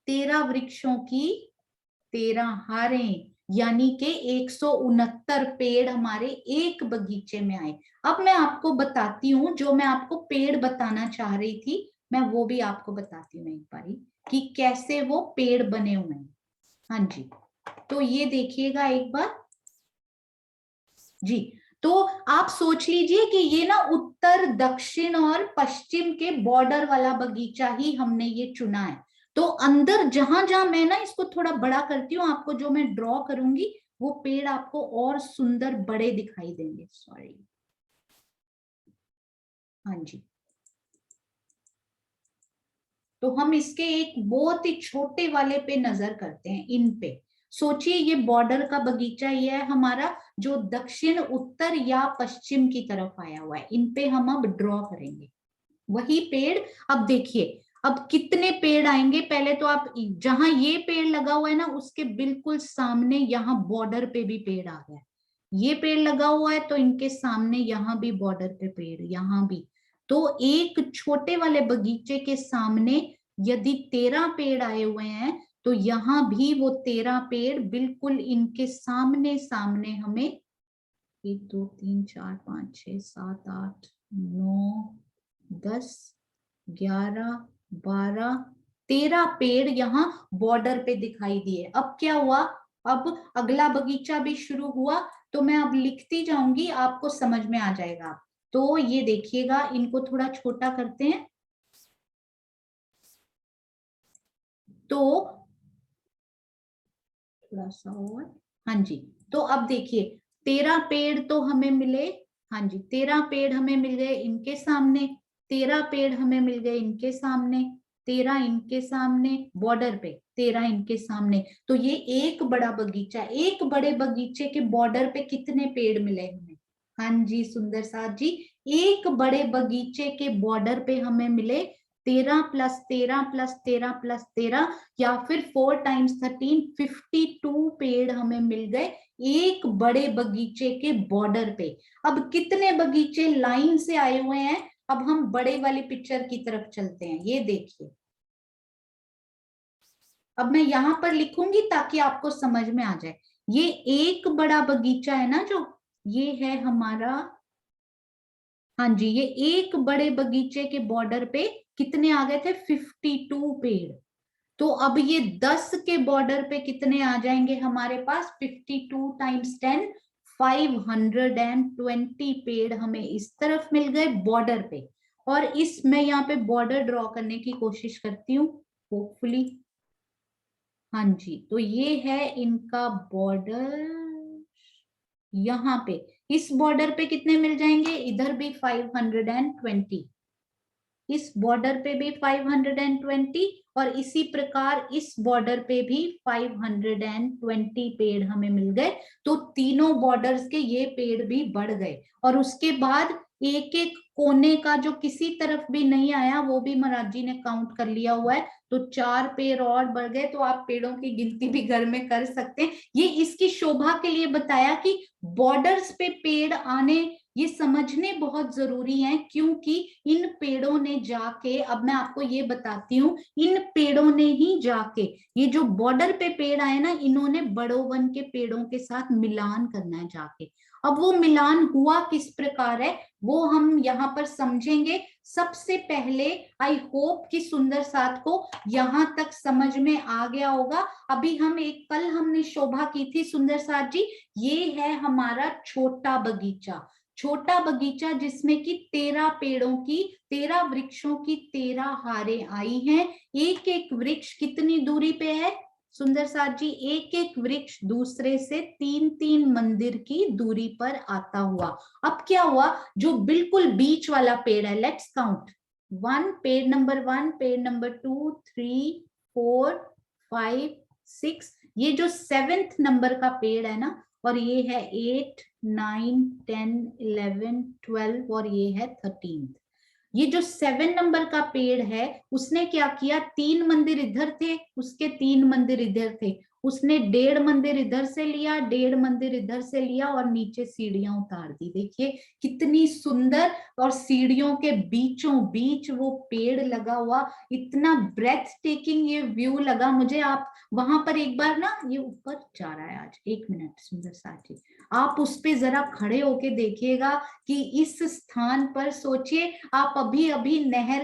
13 वृक्षों की 13 हारें, यानी के 169 पेड़ हमारे एक बगीचे में आए। अब मैं आपको बताती हूँ, जो मैं आपको पेड़ बताना चाह रही थी, मैं वो भी आपको बताती हूँ एक बारी कि कैसे वो पेड़ बने हुए हैं। हाँ जी, तो ये देखिएगा एक बार जी। तो आप सोच लीजिए कि ये ना उत्तर दक्षिण और पश्चिम के बॉर्डर वाला बगीचा ही हमने ये चुना है। तो अंदर जहां जहां मैं ना इसको थोड़ा बड़ा करती हूँ, आपको जो मैं ड्रॉ करूंगी वो पेड़ आपको और सुंदर बड़े दिखाई देंगे। सॉरी, हाँ जी। तो हम इसके एक बहुत ही छोटे वाले पे नजर करते हैं, इन पे। सोचिए ये बॉर्डर का बगीचा, ये है हमारा जो दक्षिण उत्तर या पश्चिम की तरफ आया हुआ है। इन पे हम अब ड्रॉ करेंगे वही पेड़। अब देखिए अब कितने पेड़ आएंगे, पहले तो आप जहां ये पेड़ लगा हुआ है ना, उसके बिल्कुल सामने यहाँ बॉर्डर पे भी पेड़ आ गया है। ये पेड़ लगा हुआ है तो इनके सामने यहाँ भी बॉर्डर पे पेड़, यहाँ भी। तो एक छोटे वाले बगीचे के सामने यदि 13 पेड़ आए हुए हैं, तो यहाँ भी वो 13 पेड़ बिल्कुल इनके सामने सामने हमें 1 2 3 4 5 6 7 8 9 10 11 12 13 पेड़ यहाँ बॉर्डर पे दिखाई दिए। अब क्या हुआ, अब अगला बगीचा भी शुरू हुआ, तो मैं अब लिखती जाऊंगी, आपको समझ में आ जाएगा। तो ये देखिएगा, इनको थोड़ा छोटा करते हैं। तो थोड़ा सा और, हाँ जी। तो अब देखिए 13 पेड़ तो हमें मिले, हाँ जी 13 पेड़ हमें मिल गए इनके सामने, 13 पेड़ हमें मिल गए इनके सामने, 13 इनके सामने बॉर्डर पे, 13 इनके सामने। तो ये एक बड़ा बगीचा, एक बड़े बगीचे के बॉर्डर पे कितने पेड़ मिले हमें, हाँ जी सुंदर साथ जी, एक बड़े बगीचे के बॉर्डर पे हमें मिले 13 प्लस 13 प्लस 13 प्लस 13 या फिर 4 टाइम्स 13, 52 पेड़ हमें मिल गए एक बड़े बगीचे के बॉर्डर पे। अब कितने बगीचे लाइन से आए हुए हैं, अब हम बड़े वाली पिक्चर की तरफ चलते हैं। ये देखिए, अब मैं यहां पर लिखूंगी ताकि आपको समझ में आ जाए। ये एक बड़ा बगीचा है ना, जो ये है हमारा, हाँ जी, ये एक बड़े बगीचे के बॉर्डर पे कितने आ गए थे, 52 पेड़। तो अब ये 10 के बॉर्डर पे कितने आ जाएंगे हमारे पास, 52 टाइम्स 10, 520 पेड़ हमें इस तरफ मिल गए बॉर्डर पे। और इस मैं यहाँ पे बॉर्डर ड्रॉ करने की कोशिश करती हूँ, होपफुली। हाँ जी, तो ये है इनका बॉर्डर। यहाँ पे इस बॉर्डर पे कितने मिल जाएंगे, इधर भी 520, इस बॉर्डर पे भी 520 और इसी प्रकार इस बॉर्डर पे भी 520 पेड़ हमें मिल गए। तो तीनों बॉर्डर्स के ये पेड़ भी बढ़ गए। और उसके बाद एक एक कोने का जो किसी तरफ भी नहीं आया वो भी महाराज जी ने काउंट कर लिया हुआ है। तो 4 पेड़ और बढ़ गए। तो आप पेड़ों की गिनती भी घर में कर सकते हैं। ये इसकी शोभा के लिए बताया कि बॉर्डर्स पे पेड़ आने ये समझने बहुत जरूरी है, क्योंकि इन पेड़ों ने जाके, अब मैं आपको ये बताती हूँ, इन पेड़ों ने ही जाके ये जो बॉर्डर पे पेड़ आए ना, इन्होंने बड़ो वन के पेड़ों के साथ मिलान करना है जाके। अब वो मिलान हुआ किस प्रकार है वो हम यहाँ पर समझेंगे। सबसे पहले आई होप कि सुंदर साथ को यहाँ तक समझ में आ गया होगा। अभी हम एक कल हमने शोभा की थी सुंदर साथ जी, ये है हमारा छोटा बगीचा। छोटा बगीचा जिसमें कि 13 पेड़ों की, 13 वृक्षों की 13 हारें आई हैं। एक एक वृक्ष कितनी दूरी पे है सुंदर साथ जी, एक एक वृक्ष दूसरे से 3-3 मंदिर की दूरी पर आता हुआ। अब क्या हुआ, जो बिल्कुल बीच वाला पेड़ है, लेट्स काउंट, 1 पेड़ नंबर 1, पेड़ नंबर 2, 3, 4, 5, 6, ये जो 7th नंबर का पेड़ है ना, और ये है 8, 9, 10, 11, 12 और ये है 13। ये जो 7 नंबर का पेड़ है उसने क्या किया, 3 मंदिर इधर थे, उसके 3 मंदिर इधर थे, उसने 1.5 मंदिर इधर से लिया, 1.5 मंदिर इधर से लिया और नीचे सीढ़ियां उतार दी। देखिए कितनी सुंदर, और सीढ़ियों के बीचों बीच वो पेड़ लगा हुआ, इतना ब्रेथ टेकिंग ये व्यू लगा मुझे। आप वहां पर एक बार ना, ये ऊपर जा रहा है आज, 1 मिनट सुंदर साथी, आप उस पे जरा खड़े होके देखिएगा कि इस स्थान पर सोचिए, आप अभी अभी नहर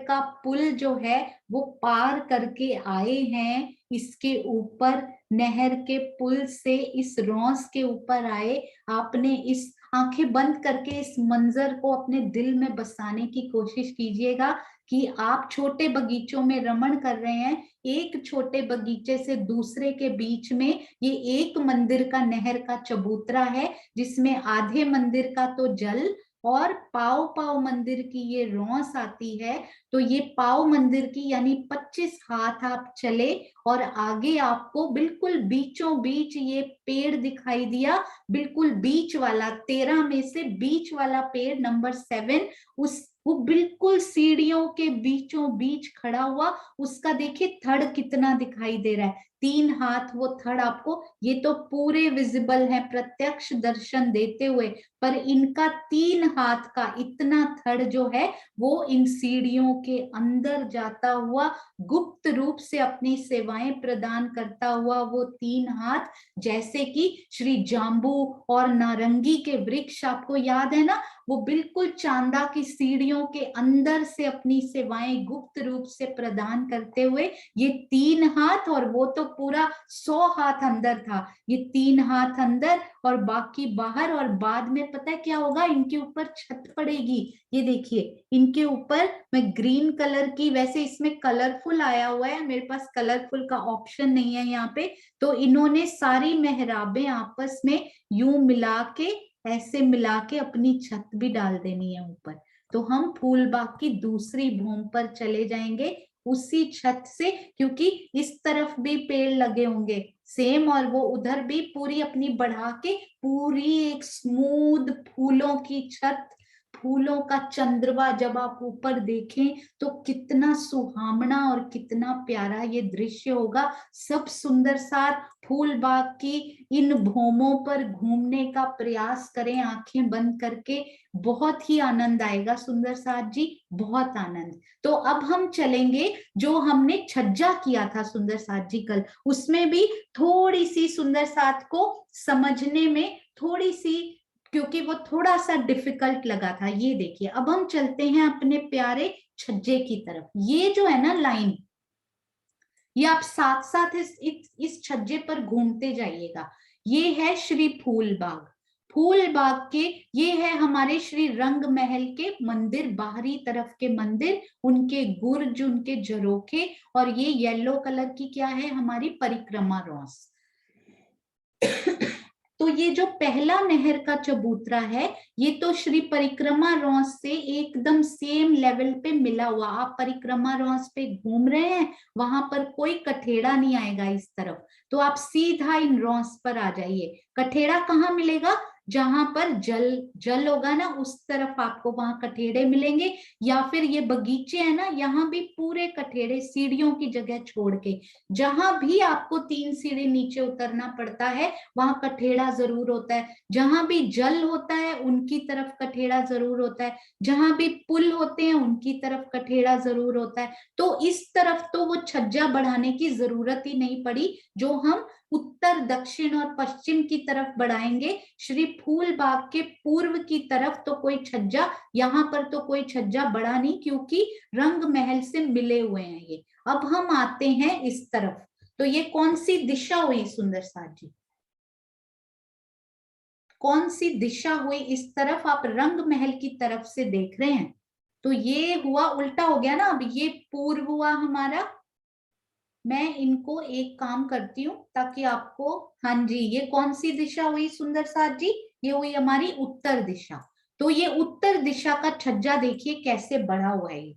का पुल जो है वो पार करके आए हैं, इसके ऊपर नहर के पुल से इस रॉस के ऊपर आए। आपने इस आंखें बंद करके इस मंजर को अपने दिल में बसाने की कोशिश कीजिएगा कि आप छोटे बगीचों में रमण कर रहे हैं। एक छोटे बगीचे से दूसरे के बीच में ये एक मंदिर का नहर का चबूतरा है, जिसमें आधे मंदिर का तो जल और पाव पाव मंदिर की ये रौस आती है। तो ये पाव मंदिर की यानी 25 हाथ आप चले और आगे आपको बिल्कुल बीचों बीच ये पेड़ दिखाई दिया, बिल्कुल बीच वाला, 13 में से बीच वाला पेड़ नंबर 7, उस वो बिल्कुल सीढ़ियों के बीचों बीच खड़ा हुआ। उसका देखिए थड़ कितना दिखाई दे रहा है, 3 हाथ वो थड़ आपको, ये तो पूरे विजिबल है प्रत्यक्ष दर्शन देते हुए, पर इनका 3 हाथ का इतना थड़ जो है वो इन सीढ़ियों के अंदर जाता हुआ गुप्त रूप से अपनी सेवाएं प्रदान करता हुआ वो 3 हाथ, जैसे कि श्री जाम्बू और नारंगी के वृक्ष आपको याद है ना, वो बिल्कुल चांदा की सीढ़ियों के अंदर से अपनी सेवाएं गुप्त रूप से प्रदान करते हुए ये 3 हाथ, और वो तो पूरा 100 हाथ अंदर था, ये 3 हाथ अंदर और बाकी बाहर। और बाद में पता है क्या होगा, इनके ऊपर छत पड़ेगी। ये देखिए इनके ऊपर मैं ग्रीन कलर की, वैसे इसमें कलरफुल आया हुआ है, मेरे पास कलरफुल का ऑप्शन नहीं है यहाँ पे, तो इन्होंने सारी मेहराबें आपस में यूं मिला के, ऐसे मिला के अपनी छत भी डाल देनी है ऊपर। तो हम फूलबाग की दूसरी भूमि पर चले जाएंगे उसी छत से, क्योंकि इस तरफ भी पेड़ लगे होंगे सेम, और वो उधर भी पूरी अपनी बढ़ा के पूरी एक स्मूथ फूलों की छत, फूलों का चंद्रमा जब आप ऊपर देखें तो कितना सुहावना और कितना प्यारा ये दृश्य होगा। सब सुंदर साथ फूल बाग की इन भूमों पर घूमने का प्रयास करें आंखें बंद करके, बहुत ही आनंद आएगा सुंदर साथ जी, बहुत आनंद। तो अब हम चलेंगे, जो हमने छज्जा किया था सुंदर साथ जी कल, उसमें भी थोड़ी सी सुंदर साथ को समझने में थोड़ी सी, क्योंकि वो थोड़ा सा डिफिकल्ट लगा था। ये देखिए, अब हम चलते हैं अपने प्यारे छज्जे की तरफ। ये जो है ना लाइन, ये आप साथ साथ इस छज्जे पर घूमते जाइएगा। ये है श्री फूल बाग। फूल बाग के ये है हमारे श्री रंग महल के मंदिर, बाहरी तरफ के मंदिर, उनके गुर्ज, उनके झरोखे, और ये येलो कलर की क्या है, हमारी परिक्रमा रोस। तो ये जो पहला नहर का चबूतरा है, ये तो श्री परिक्रमा रोस से एकदम सेम लेवल पे मिला हुआ। आप परिक्रमा रोस पे घूम रहे हैं, वहां पर कोई कठेड़ा नहीं आएगा इस तरफ, तो आप सीधा इन रोस पर आ जाइए। कठेड़ा कहाँ मिलेगा, जहां पर जल जल होगा ना, उस तरफ आपको वहां कठेड़े मिलेंगे। या फिर ये बगीचे है ना, यहाँ भी पूरे कठेड़े, सीढ़ियों की जगह छोड़ के, जहां भी आपको 3 सीढ़ी नीचे उतरना पड़ता है वहां कठेड़ा जरूर होता है। जहां भी जल होता है उनकी तरफ कठेड़ा जरूर होता है, जहां भी पुल होते हैं उनकी तरफ कठेड़ा जरूर होता है। तो इस तरफ तो वो छज्जा बढ़ाने की जरूरत ही नहीं पड़ी। जो हम उत्तर, दक्षिण और पश्चिम की तरफ बढ़ाएंगे, श्री फूल बाग के पूर्व की तरफ तो कोई छज्जा, यहाँ पर तो कोई छज्जा बढ़ा नहीं, क्योंकि रंग महल से मिले हुए हैं ये। अब हम आते हैं इस तरफ, तो ये कौन सी दिशा हुई सुंदर साथ जी, कौन सी दिशा हुई इस तरफ, आप रंग महल की तरफ से देख रहे हैं, तो ये हुआ उल्टा हो गया ना। अब ये पूर्व हुआ हमारा, मैं इनको एक काम करती हूँ ताकि आपको, हाँ जी, ये कौन सी दिशा हुई सुंदर साथ जी, ये हुई हमारी उत्तर दिशा। तो ये उत्तर दिशा का छज्जा देखिए कैसे बड़ा हुआ है।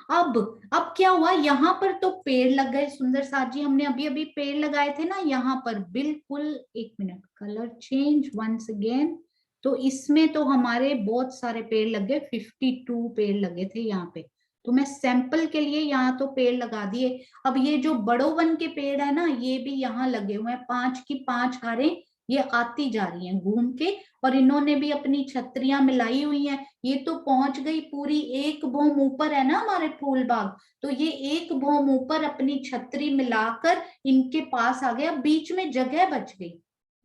अब क्या हुआ, यहाँ पर तो पेड़ लग गए सुंदर साथ जी, हमने अभी अभी पेड़ लगाए थे ना यहाँ पर, बिल्कुल। एक minute, colour change once again. तो इसमें तो हमारे बहुत सारे पेड़ लग गए, 52 पेड़ लगे थे यहाँ पे। तो मैं सैंपल के लिए यहाँ तो पेड़ लगा दिए। अब ये जो बड़ो वन के पेड़ है ना, ये भी यहाँ लगे हुए हैं, 5 की 5 हारें ये आती जा रही हैं घूम के, और इन्होंने भी अपनी छतरियां मिलाई हुई हैं। ये तो पहुंच गई पूरी, एक भौम ऊपर है ना हमारे फूल बाग, तो ये एक भौम ऊपर अपनी छतरी मिलाकर इनके पास आ गया, बीच में जगह बच गई।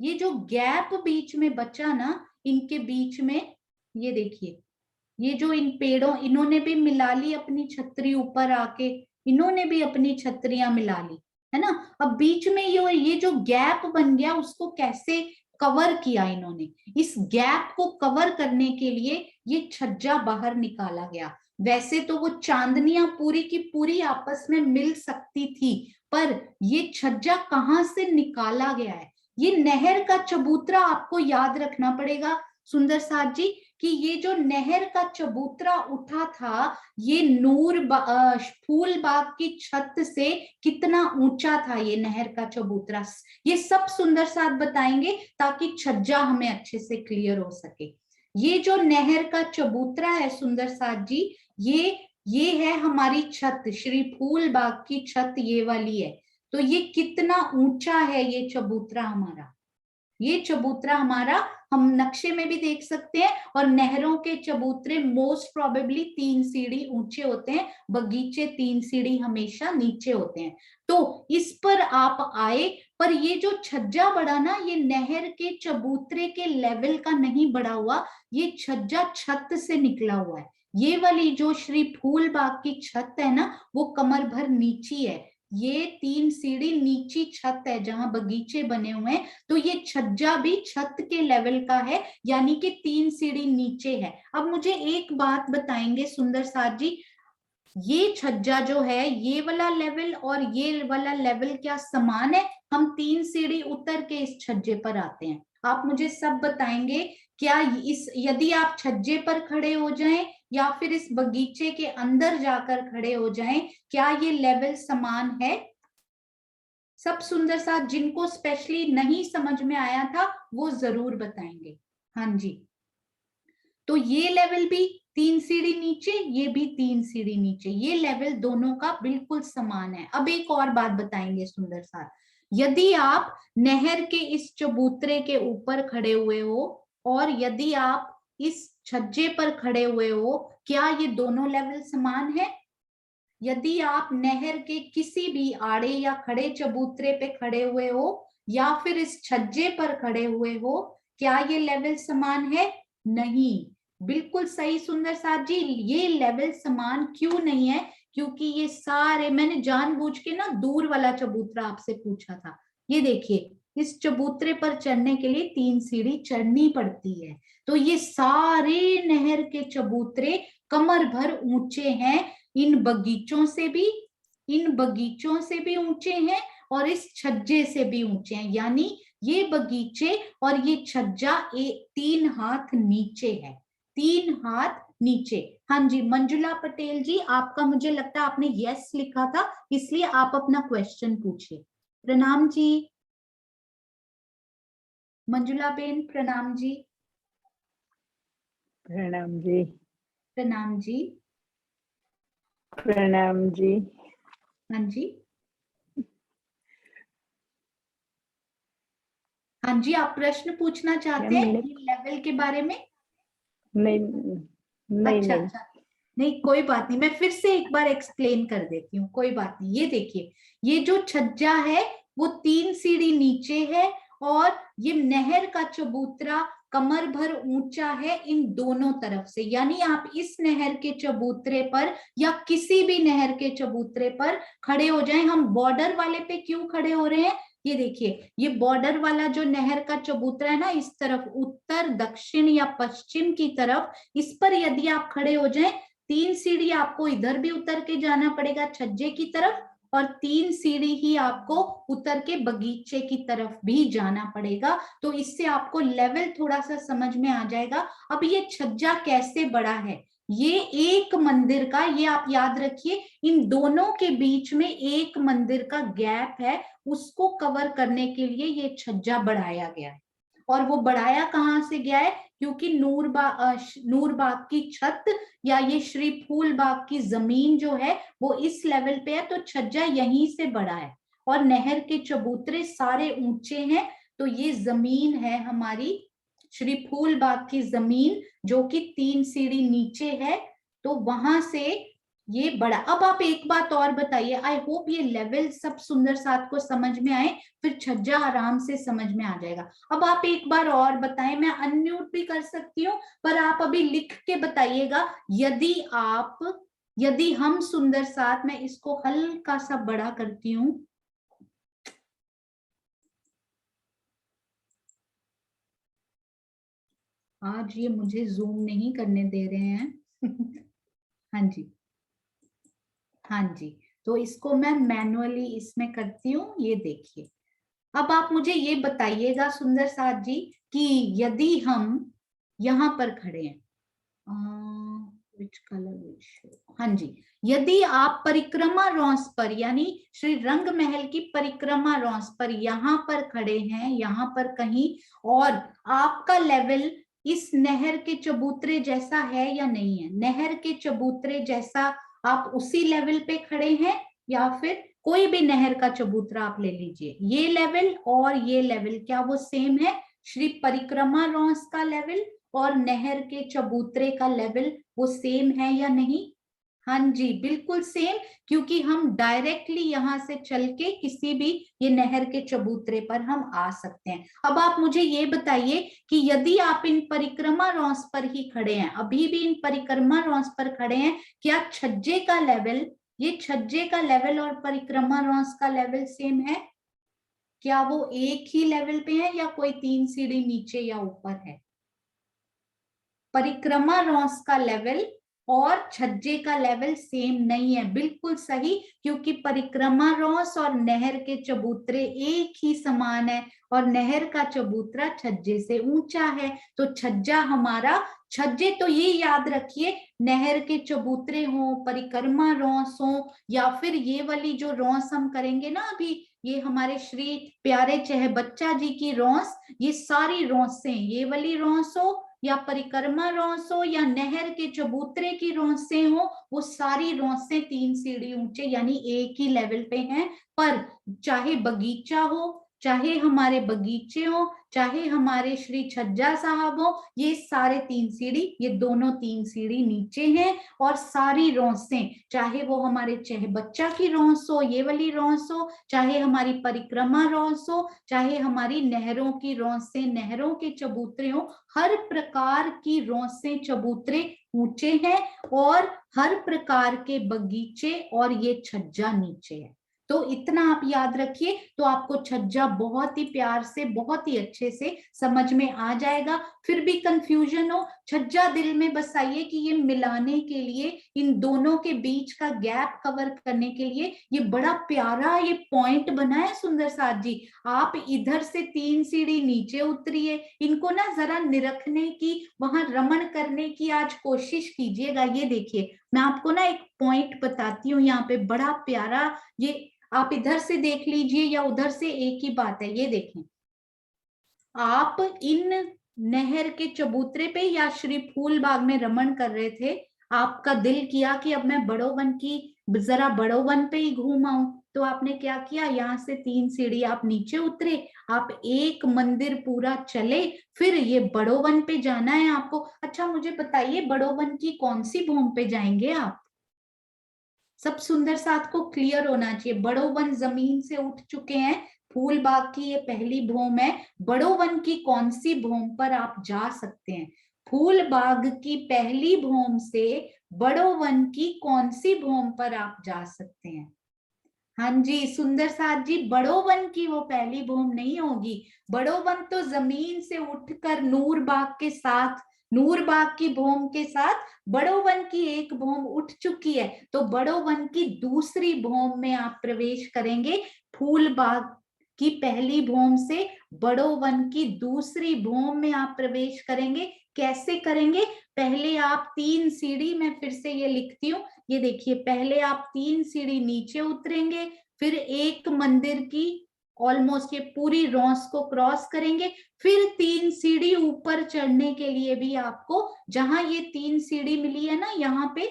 ये जो गैप बीच में बचा ना, इनके बीच में, ये देखिए, ये जो इन पेड़ों, इन्होंने भी मिला ली अपनी छतरी ऊपर आके, इन्होंने भी अपनी छतरियां मिला ली, है ना। अब बीच में ये जो गैप बन गया, उसको कैसे कवर किया इन्होंने, इस गैप को कवर करने के लिए ये छज्जा बाहर निकाला गया। वैसे तो वो चांदनियां पूरी की पूरी आपस में मिल सकती थी, पर ये छज्जा कहाँ से निकाला गया है, ये नहर का चबूतरा आपको याद रखना पड़ेगा सुंदर साथ जी, कि ये जो नहर का चबूतरा उठा था, ये फूल बाग की छत से कितना ऊंचा था ये नहर का चबूतरा, ये सब सुंदर साथ बताएंगे ताकि छज्जा हमें अच्छे से क्लियर हो सके। ये जो नहर का चबूतरा है सुंदर साथ जी, ये है हमारी छत, श्री फूल बाग की छत ये वाली है। तो ये कितना ऊंचा है ये चबूतरा हमारा, ये चबूतरा हमारा, हम नक्शे में भी देख सकते हैं। और नहरों के चबूतरे मोस्ट प्रोबेबली 3 सीढ़ी ऊंचे होते हैं, बगीचे 3 सीढ़ी हमेशा नीचे होते हैं। तो इस पर आप आए, पर ये जो छज्जा बड़ा ना, ये नहर के चबूतरे के लेवल का नहीं बड़ा हुआ, ये छज्जा छत से निकला हुआ है। ये वाली जो श्री फूल बाग की छत है ना, वो कमर भर नीची है, ये 3 सीढ़ी नीची छत है जहां बगीचे बने हुए हैं। तो ये छज्जा भी छत के लेवल का है, यानी कि 3 सीढ़ी नीचे है। अब मुझे एक बात बताएंगे सुंदर साथ जी, ये छज्जा जो है, ये वाला लेवल और ये वाला लेवल क्या समान है, हम 3 सीढ़ी उतर के इस छज्जे पर आते हैं, आप मुझे सब बताएंगे। क्या इस, यदि आप छज्जे पर खड़े हो जाएं या फिर इस बगीचे के अंदर जाकर खड़े हो जाएं, क्या ये लेवल समान है? सब सुंदर साथ जिनको स्पेशली नहीं समझ में आया था वो जरूर बताएंगे। हाँ जी, तो ये लेवल भी 3 सीढ़ी नीचे, ये भी 3 सीढ़ी नीचे, ये लेवल दोनों का बिल्कुल समान है। अब एक और बात बताएंगे सुंदर साथ, यदि आप नहर के इस चबूतरे के ऊपर खड़े हुए हो और यदि आप इस छज्जे पर खड़े हुए हो, क्या ये दोनों लेवल समान है? यदि आप नहर के किसी भी आड़े या खड़े चबूतरे पे खड़े हुए हो या फिर इस छज्जे पर खड़े हुए हो, क्या ये लेवल समान है? नहीं। बिल्कुल सही सुंदर साथ जी, ये लेवल समान क्यों नहीं है? क्योंकि ये सारे, मैंने जानबूझ के ना दूर वाला चबूतरा आपसे पूछा था। ये देखिए, इस चबूतरे पर चढ़ने के लिए 3 सीढ़ी चढ़नी पड़ती है, तो ये सारे नहर के चबूतरे कमर भर ऊंचे हैं। इन बगीचों से भी ऊंचे हैं और इस छज्जे से भी ऊंचे हैं, यानी ये बगीचे और ये छज्जा 3 हाथ नीचे है, 3 हाथ नीचे। हाँ जी मंजुला पटेल जी, आपका मुझे लगता है आपने यस लिखा था, इसलिए आप अपना क्वेश्चन पूछिए। प्रणाम जी मंजुला बेन, प्रणाम जी। प्रणाम जी। प्रणाम जी। प्रणाम जी। हाँ जी, हाँ जी, आप प्रश्न पूछना चाहते हैं लेवल के बारे में? नहीं नहीं अच्छा नहीं। अच्छा, नहीं कोई बात नहीं, मैं फिर से एक बार एक्सप्लेन कर देती हूँ, कोई बात नहीं। ये देखिए, ये जो छज्जा है वो 3 सीढ़ी नीचे है और ये नहर का चबूतरा कमर भर ऊंचा है इन दोनों तरफ से, यानी आप इस नहर के चबूतरे पर या किसी भी नहर के चबूतरे पर खड़े हो जाएं। हम बॉर्डर वाले पे क्यों खड़े हो रहे हैं? ये देखिए, ये बॉर्डर वाला जो नहर का चबूतरा है ना, इस तरफ उत्तर दक्षिण या पश्चिम की तरफ, इस पर यदि आप खड़े हो जाएं, 3 सीढ़ी आपको इधर भी उतर के जाना पड़ेगा छज्जे की तरफ और 3 सीढ़ी ही आपको उतर के बगीचे की तरफ भी जाना पड़ेगा। तो इससे आपको लेवल थोड़ा सा समझ में आ जाएगा। अब ये छज्जा कैसे बड़ा है, ये एक मंदिर का, ये आप याद रखिए, इन दोनों के बीच में एक मंदिर का गैप है, उसको कवर करने के लिए ये छज्जा बढ़ाया गया है। और वो बढ़ाया कहाँ से गया है? क्योंकि नूरबाग की छत या ये श्री फूलबाग की जमीन जो है वो इस लेवल पे है, तो छज्जा यहीं से बड़ा है और नहर के चबूतरे सारे ऊंचे हैं, तो ये जमीन है हमारी श्री फूलबाग की जमीन जो कि 3 सीढ़ी नीचे है, तो वहां से ये बड़ा। अब आप एक बात और बताइए, आई होप ये लेवल सब सुंदर साथ को समझ में आए, फिर छज्जा आराम से समझ में आ जाएगा। अब आप एक बार और बताएं, मैं अनम्यूट भी कर सकती हूँ पर आप अभी लिख के बताइएगा। यदि हम सुंदर साथ, मैं इसको हल्का सा बड़ा करती हूँ, आज ये मुझे जूम नहीं करने दे रहे हैं हाँ जी, हाँ जी, तो इसको मैं मैनुअली इसमें करती हूँ। ये देखिए, अब आप मुझे ये बताइएगा सुंदर साथ जी कि यदि हम यहाँ पर खड़े हैं, विच कलर, हाँ जी, यदि आप परिक्रमा रॉस पर यानी श्री रंग महल की परिक्रमा रॉस पर यहाँ पर खड़े हैं, यहाँ पर कहीं, और आपका लेवल इस नहर के चबूतरे जैसा है या नहीं है, नहर के चबूतरे जैसा आप उसी लेवल पे खड़े हैं, या फिर कोई भी नहर का चबूतरा आप ले लीजिए, ये लेवल और ये लेवल क्या वो सेम है? श्री परिक्रमा रॉस का लेवल और नहर के चबूतरे का लेवल वो सेम है या नहीं? हाँ जी बिल्कुल सेम, क्योंकि हम डायरेक्टली यहाँ से चल के किसी भी ये नहर के चबूतरे पर हम आ सकते हैं। अब आप मुझे ये बताइए कि यदि आप इन परिक्रमा रॉस पर ही खड़े हैं, अभी भी इन परिक्रमा रॉस पर खड़े हैं, क्या छज्जे का लेवल, ये छज्जे का लेवल और परिक्रमा रॉस का लेवल सेम है? क्या वो एक ही लेवल पे है या कोई 3 सीढ़ी नीचे या ऊपर है? परिक्रमा रॉस का लेवल और छज्जे का लेवल सेम नहीं है, बिल्कुल सही, क्योंकि परिक्रमा रॉस और नहर के चबूतरे एक ही समान है और नहर का चबूतरा छज्जे से ऊंचा है, तो छज्जा हमारा, छज्जे तो ये याद रखिए, नहर के चबूतरे हो, परिक्रमा रॉस हो, या फिर ये वाली जो रॉस हम करेंगे ना अभी, ये हमारे श्री प्यारे चह बच्चा जी की रॉस, ये सारी रॉस से, ये वाली रॉस हो या परिक्रमा रौंस हो या नहर के चबूतरे की रौंसे हो, वो सारी रौंसे 3 सीढ़ी ऊंचे यानी एक ही लेवल पे हैं। पर चाहे बगीचा हो, चाहे हमारे बगीचे हो, चाहे हमारे श्री छज्जा साहब हो, ये सारे 3 सीढ़ी, ये दोनों 3 सीढ़ी नीचे हैं। और सारी रौंसें, चाहे वो हमारे बच्चा की रौंस हो, ये वाली रौंस हो, चाहे हमारी परिक्रमा रौंस हो, चाहे हमारी नहरों की रौंसें, नहरों के चबूतरे हो, हर प्रकार की रौंसें चबूतरे ऊंचे हैं और हर प्रकार के बगीचे और ये छज्जा नीचे है। तो इतना आप याद रखिए, तो आपको छज्जा बहुत ही प्यार से, बहुत ही अच्छे से समझ में आ जाएगा। फिर भी कंफ्यूजन हो, छज्जा दिल में बसाइए कि ये मिलाने के लिए, इन दोनों के बीच का गैप कवर करने के लिए ये बड़ा प्यारा ये पॉइंट बना है सुंदर साथ जी। आप इधर से 3 सीढ़ी नीचे उतरिए, इनको ना जरा निरखने की, वहां रमण करने की आज कोशिश कीजिएगा। ये देखिए, मैं आपको ना एक पॉइंट बताती हूँ यहाँ पे, बड़ा प्यारा। ये आप इधर से देख लीजिए या उधर से, एक ही बात है। ये देखें, आप इन नहर के चबूतरे पे या श्री फूल बाग में रमण कर रहे थे, आपका दिल किया कि अब मैं बड़ो वन की, जरा बड़ो वन पे ही घूम आऊं, तो आपने क्या किया, यहाँ से 3 सीढ़ी आप नीचे उतरे, आप एक मंदिर पूरा चले, फिर ये बड़ो वन पे जाना है आपको। अच्छा मुझे बताइए, बड़ो वन की कौन सी भूमि पे जाएंगे आप? सब सुंदर साथ को क्लियर होना चाहिए। बड़ो वन जमीन से उठ चुके हैं, फूल बाग की ये पहली भूमि है। बड़ो वन की कौन सी भूमि पर आप जा सकते हैं? फूल बाग की पहली भूमि से बड़ो वन की कौन सी भूमि पर आप जा सकते हैं? हाँ जी सुंदर साथ जी, बड़ो वन की वो पहली भूमि नहीं होगी। बड़ो वन तो जमीन से उठकर नूर बाग के साथ, नूर बाग की भूमि के साथ बड़ो वन की एक भूमि उठ चुकी है। तो बड़ो वन की दूसरी भूमि में आप प्रवेश करेंगे। फूल बाग की पहली भूमि से बड़ो वन की दूसरी भूमि में आप प्रवेश करेंगे। कैसे करेंगे? पहले आप 3 सीढ़ी, मैं फिर से ये लिखती हूँ, ये देखिए, पहले आप 3 सीढ़ी नीचे उतरेंगे, फिर एक मंदिर की ऑलमोस्ट ये पूरी रौंस को क्रॉस करेंगे, फिर 3 सीढ़ी ऊपर चढ़ने के लिए भी आपको, जहां ये 3 सीढ़ी मिली है ना, यहाँ पे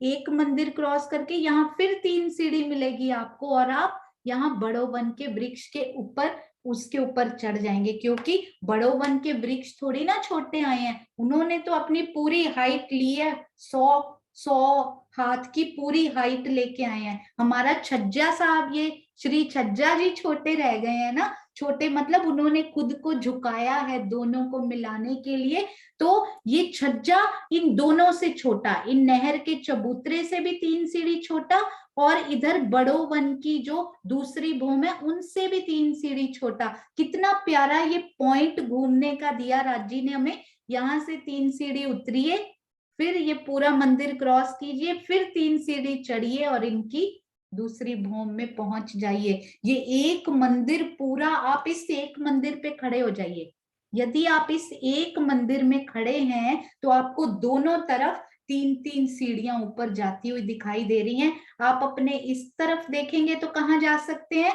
एक मंदिर क्रॉस करके यहाँ फिर 3 सीढ़ी मिलेगी आपको, और आप यहाँ बड़ो वन के वृक्ष के ऊपर, उसके ऊपर चढ़ जाएंगे। क्योंकि बड़ो वन के वृक्ष थोड़ी ना छोटे आए हैं, उन्होंने तो अपनी पूरी हाइट ली है, 100 हाथ की पूरी हाइट लेके आए हैं। हमारा छज्जा साहब, ये श्री छज्जा जी छोटे रह गए हैं ना, छोटे मतलब उन्होंने खुद को झुकाया है दोनों को मिलाने के लिए। तो ये छज्जा इन दोनों से छोटा, इन नहर के चबूतरे से भी 3 सीढ़ी छोटा, और इधर बड़ो वन की जो दूसरी भूमि है उनसे भी 3 सीढ़ी छोटा। कितना प्यारा ये पॉइंट घूमने का दिया राज जी ने हमें। यहाँ से 3 सीढ़ी उतरिए, फिर ये पूरा मंदिर क्रॉस कीजिए, फिर 3 सीढ़ी चढ़िए और इनकी दूसरी भूमि में पहुंच जाइए। ये एक मंदिर पूरा, आप इस एक मंदिर पे खड़े हो जाइए। यदि आप इस एक मंदिर में खड़े हैं तो आपको दोनों तरफ 3-3 सीढ़ियां ऊपर जाती हुई दिखाई दे रही हैं। आप अपने इस तरफ देखेंगे तो कहाँ जा सकते हैं?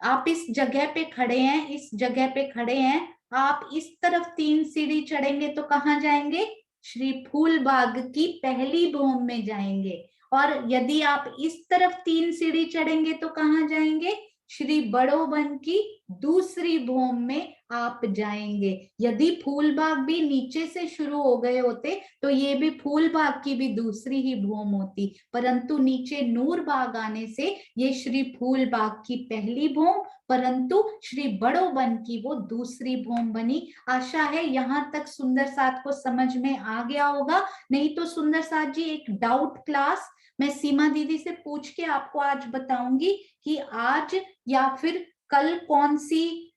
आप इस जगह पे खड़े हैं, इस जगह पे खड़े हैं, आप इस तरफ 3 सीढ़ी चढ़ेंगे तो कहाँ जाएंगे? श्री फूल बाग की पहली भूमि में जाएंगे। और यदि आप इस तरफ 3 सीढ़ी चढ़ेंगे तो कहाँ जाएंगे? श्री बड़ो वन की दूसरी भूमि में आप जाएंगे। यदि फूल बाग भी नीचे से शुरू हो गए होते तो ये भी फूल बाग की भी दूसरी ही भूमि होती, परंतु नीचे नूर बाग आने से ये श्री फूल बाग की पहली भूमि, परंतु श्री बड़ो वन की वो दूसरी भूमि बनी। आशा है यहाँ तक सुंदर साथ को समझ में आ गया होगा। नहीं तो सुंदर साथ जी, एक डाउट क्लास मैं सीमा दीदी से पूछ के आपको आज बताऊंगी कि आज या फिर कल कौन सी,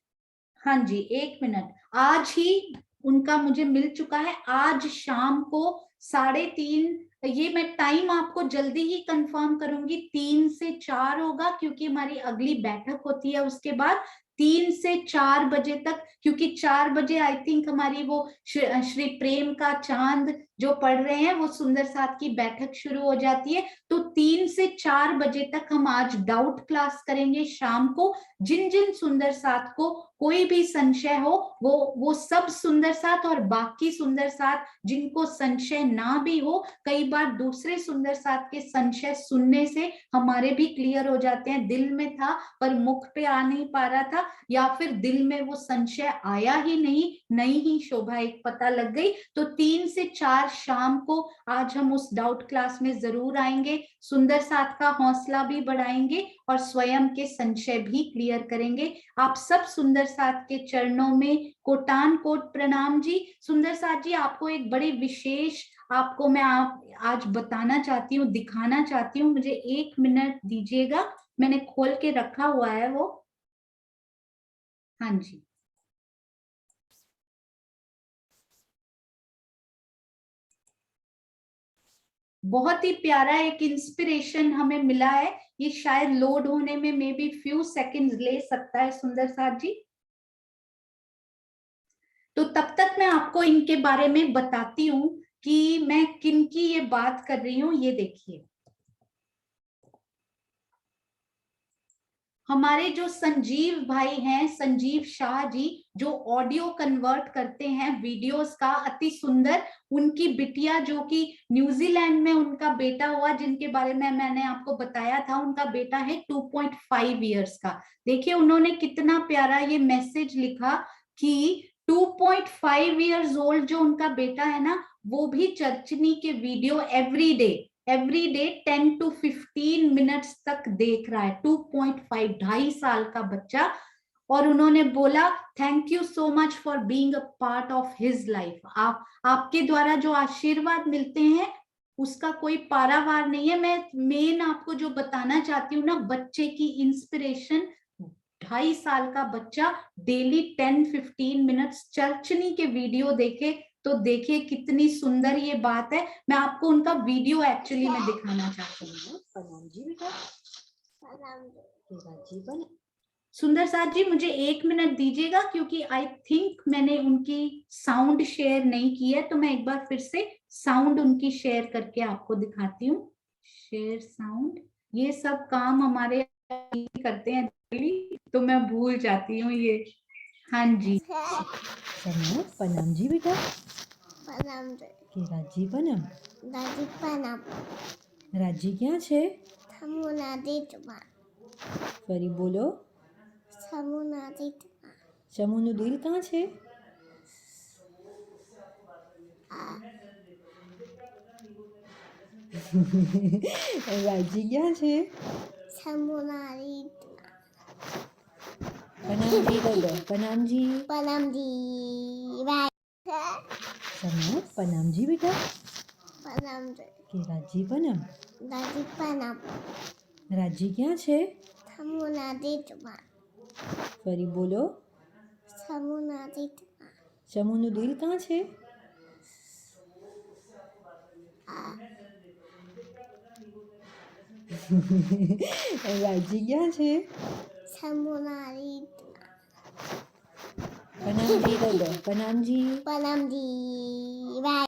हाँ जी 1 मिनट, आज ही उनका मुझे मिल चुका है, आज शाम को 3:30, ये मैं टाइम आपको जल्दी ही कंफर्म करूंगी, 3 से 4 होगा क्योंकि हमारी अगली बैठक होती है उसके बाद, 3 से 4 बजे तक, क्योंकि 4 बजे आई थिंक हमारी वो श्री प्रेम का चांद जो पढ़ रहे हैं वो सुंदर साथ की बैठक शुरू हो जाती है। तो 3 से 4 बजे तक हम आज डाउट क्लास करेंगे शाम को। जिन जिन सुंदर साथ को कोई भी संशय हो वो सब सुंदर साथ और बाकी सुंदर साथ जिनको संशय ना भी हो, कई बार दूसरे सुंदर साथ के संशय सुनने से हमारे भी क्लियर हो जाते हैं। दिल में था पर मुख पे आ नहीं पा रहा था, या फिर दिल में वो संशय आया ही नहीं ही शोभा एक पता लग गई। तो 3 से 4 शाम को आज हम उस डाउट क्लास में जरूर आएंगे, सुंदर साथ का हौसला भी बढ़ाएंगे और स्वयं के संशय भी क्लियर करेंगे। आप सब सुंदर साथ के चरणों में कोटान कोट प्रणाम जी। सुंदर साथ जी, आपको एक बड़े विशेष आपको मैं आज बताना चाहती हूँ, दिखाना चाहती हूँ। मुझे 1 मिनट दीजिएगा, मैंने खोल के रखा हुआ है वो। हाँ जी, बहुत ही प्यारा एक इंस्पिरेशन हमें मिला है। ये शायद लोड होने में मे बी फ्यू सेकंड्स ले सकता है सुंदर साथ जी। तो तब तक मैं आपको इनके बारे में बताती हूँ कि मैं किन की ये बात कर रही हूँ। ये देखिए, हमारे जो संजीव भाई हैं, संजीव शाह जी, जो ऑडियो कन्वर्ट करते हैं वीडियोस का, अति सुंदर। उनकी बिटिया जो कि न्यूजीलैंड में उनका बेटा हुआ, जिनके बारे में मैंने आपको बताया था, उनका बेटा है 2.5 इयर्स का। देखिए उन्होंने कितना प्यारा ये मैसेज लिखा कि 2.5 इयर्स ओल्ड जो उनका बेटा है ना, वो भी चर्चनी के video every day 10 to 15 minutes तक देख रहा है। 2.5, 2.5 साल का बच्चा। और उन्होंने बोला thank you so much for being a part of his life. आपके द्वारा जो आशीर्वाद मिलते हैं उसका कोई पारावार नहीं है। मैं मेन आपको जो बताना चाहती हूँ ना, बच्चे की इंस्पिरेशन। 2.5 साल का बच्चा डेली 10-15 मिनट्स चर्चनी के वीडियो देखे, तो देखिए कितनी सुंदर ये बात है। मैं आपको उनका वीडियो एक्चुअली मैं दिखाना चाहती हूँ। प्रणाम जी बेटा। जीवन सुंदर साथ जी, मुझे 1 मिनट दीजिएगा क्योंकि आई थिंक मैंने उनकी साउंड शेयर नहीं की है, तो मैं एक बार फिर से साउंड उनकी शेयर करके आपको दिखाती हूँ। शेयर साउंड, ये सब काम हमारे करते हैं तो मैं भूल जाती हूँ ये। हाँ जी, प्रणाम जी बेटा। प्रणाम के राजी बनम। दादी प्रणाम राजी क्या छे? समुनादितमा फरी बोलो। समुनादितमा समूहનું દિલ કાં છે? રાજી ક્યાં છે? समुनादितमा પ્રણામજી બોલો. પ્રણામજી. प्रणाम दी बाय સમૂહ પ્રણામજી બેટા. प्रणाम કે રાજી बनम। दादी प्रणाम રાજી ક્યાં છે? समुनादितमा ફરી બોલો। समुनादितमा સમૂહનું દિલ કાં છે? રાજી ક્યાં છે? समुनादितमा પ્રણામજી બોલો. પ્રણામજી। प्रणाम दी बाय।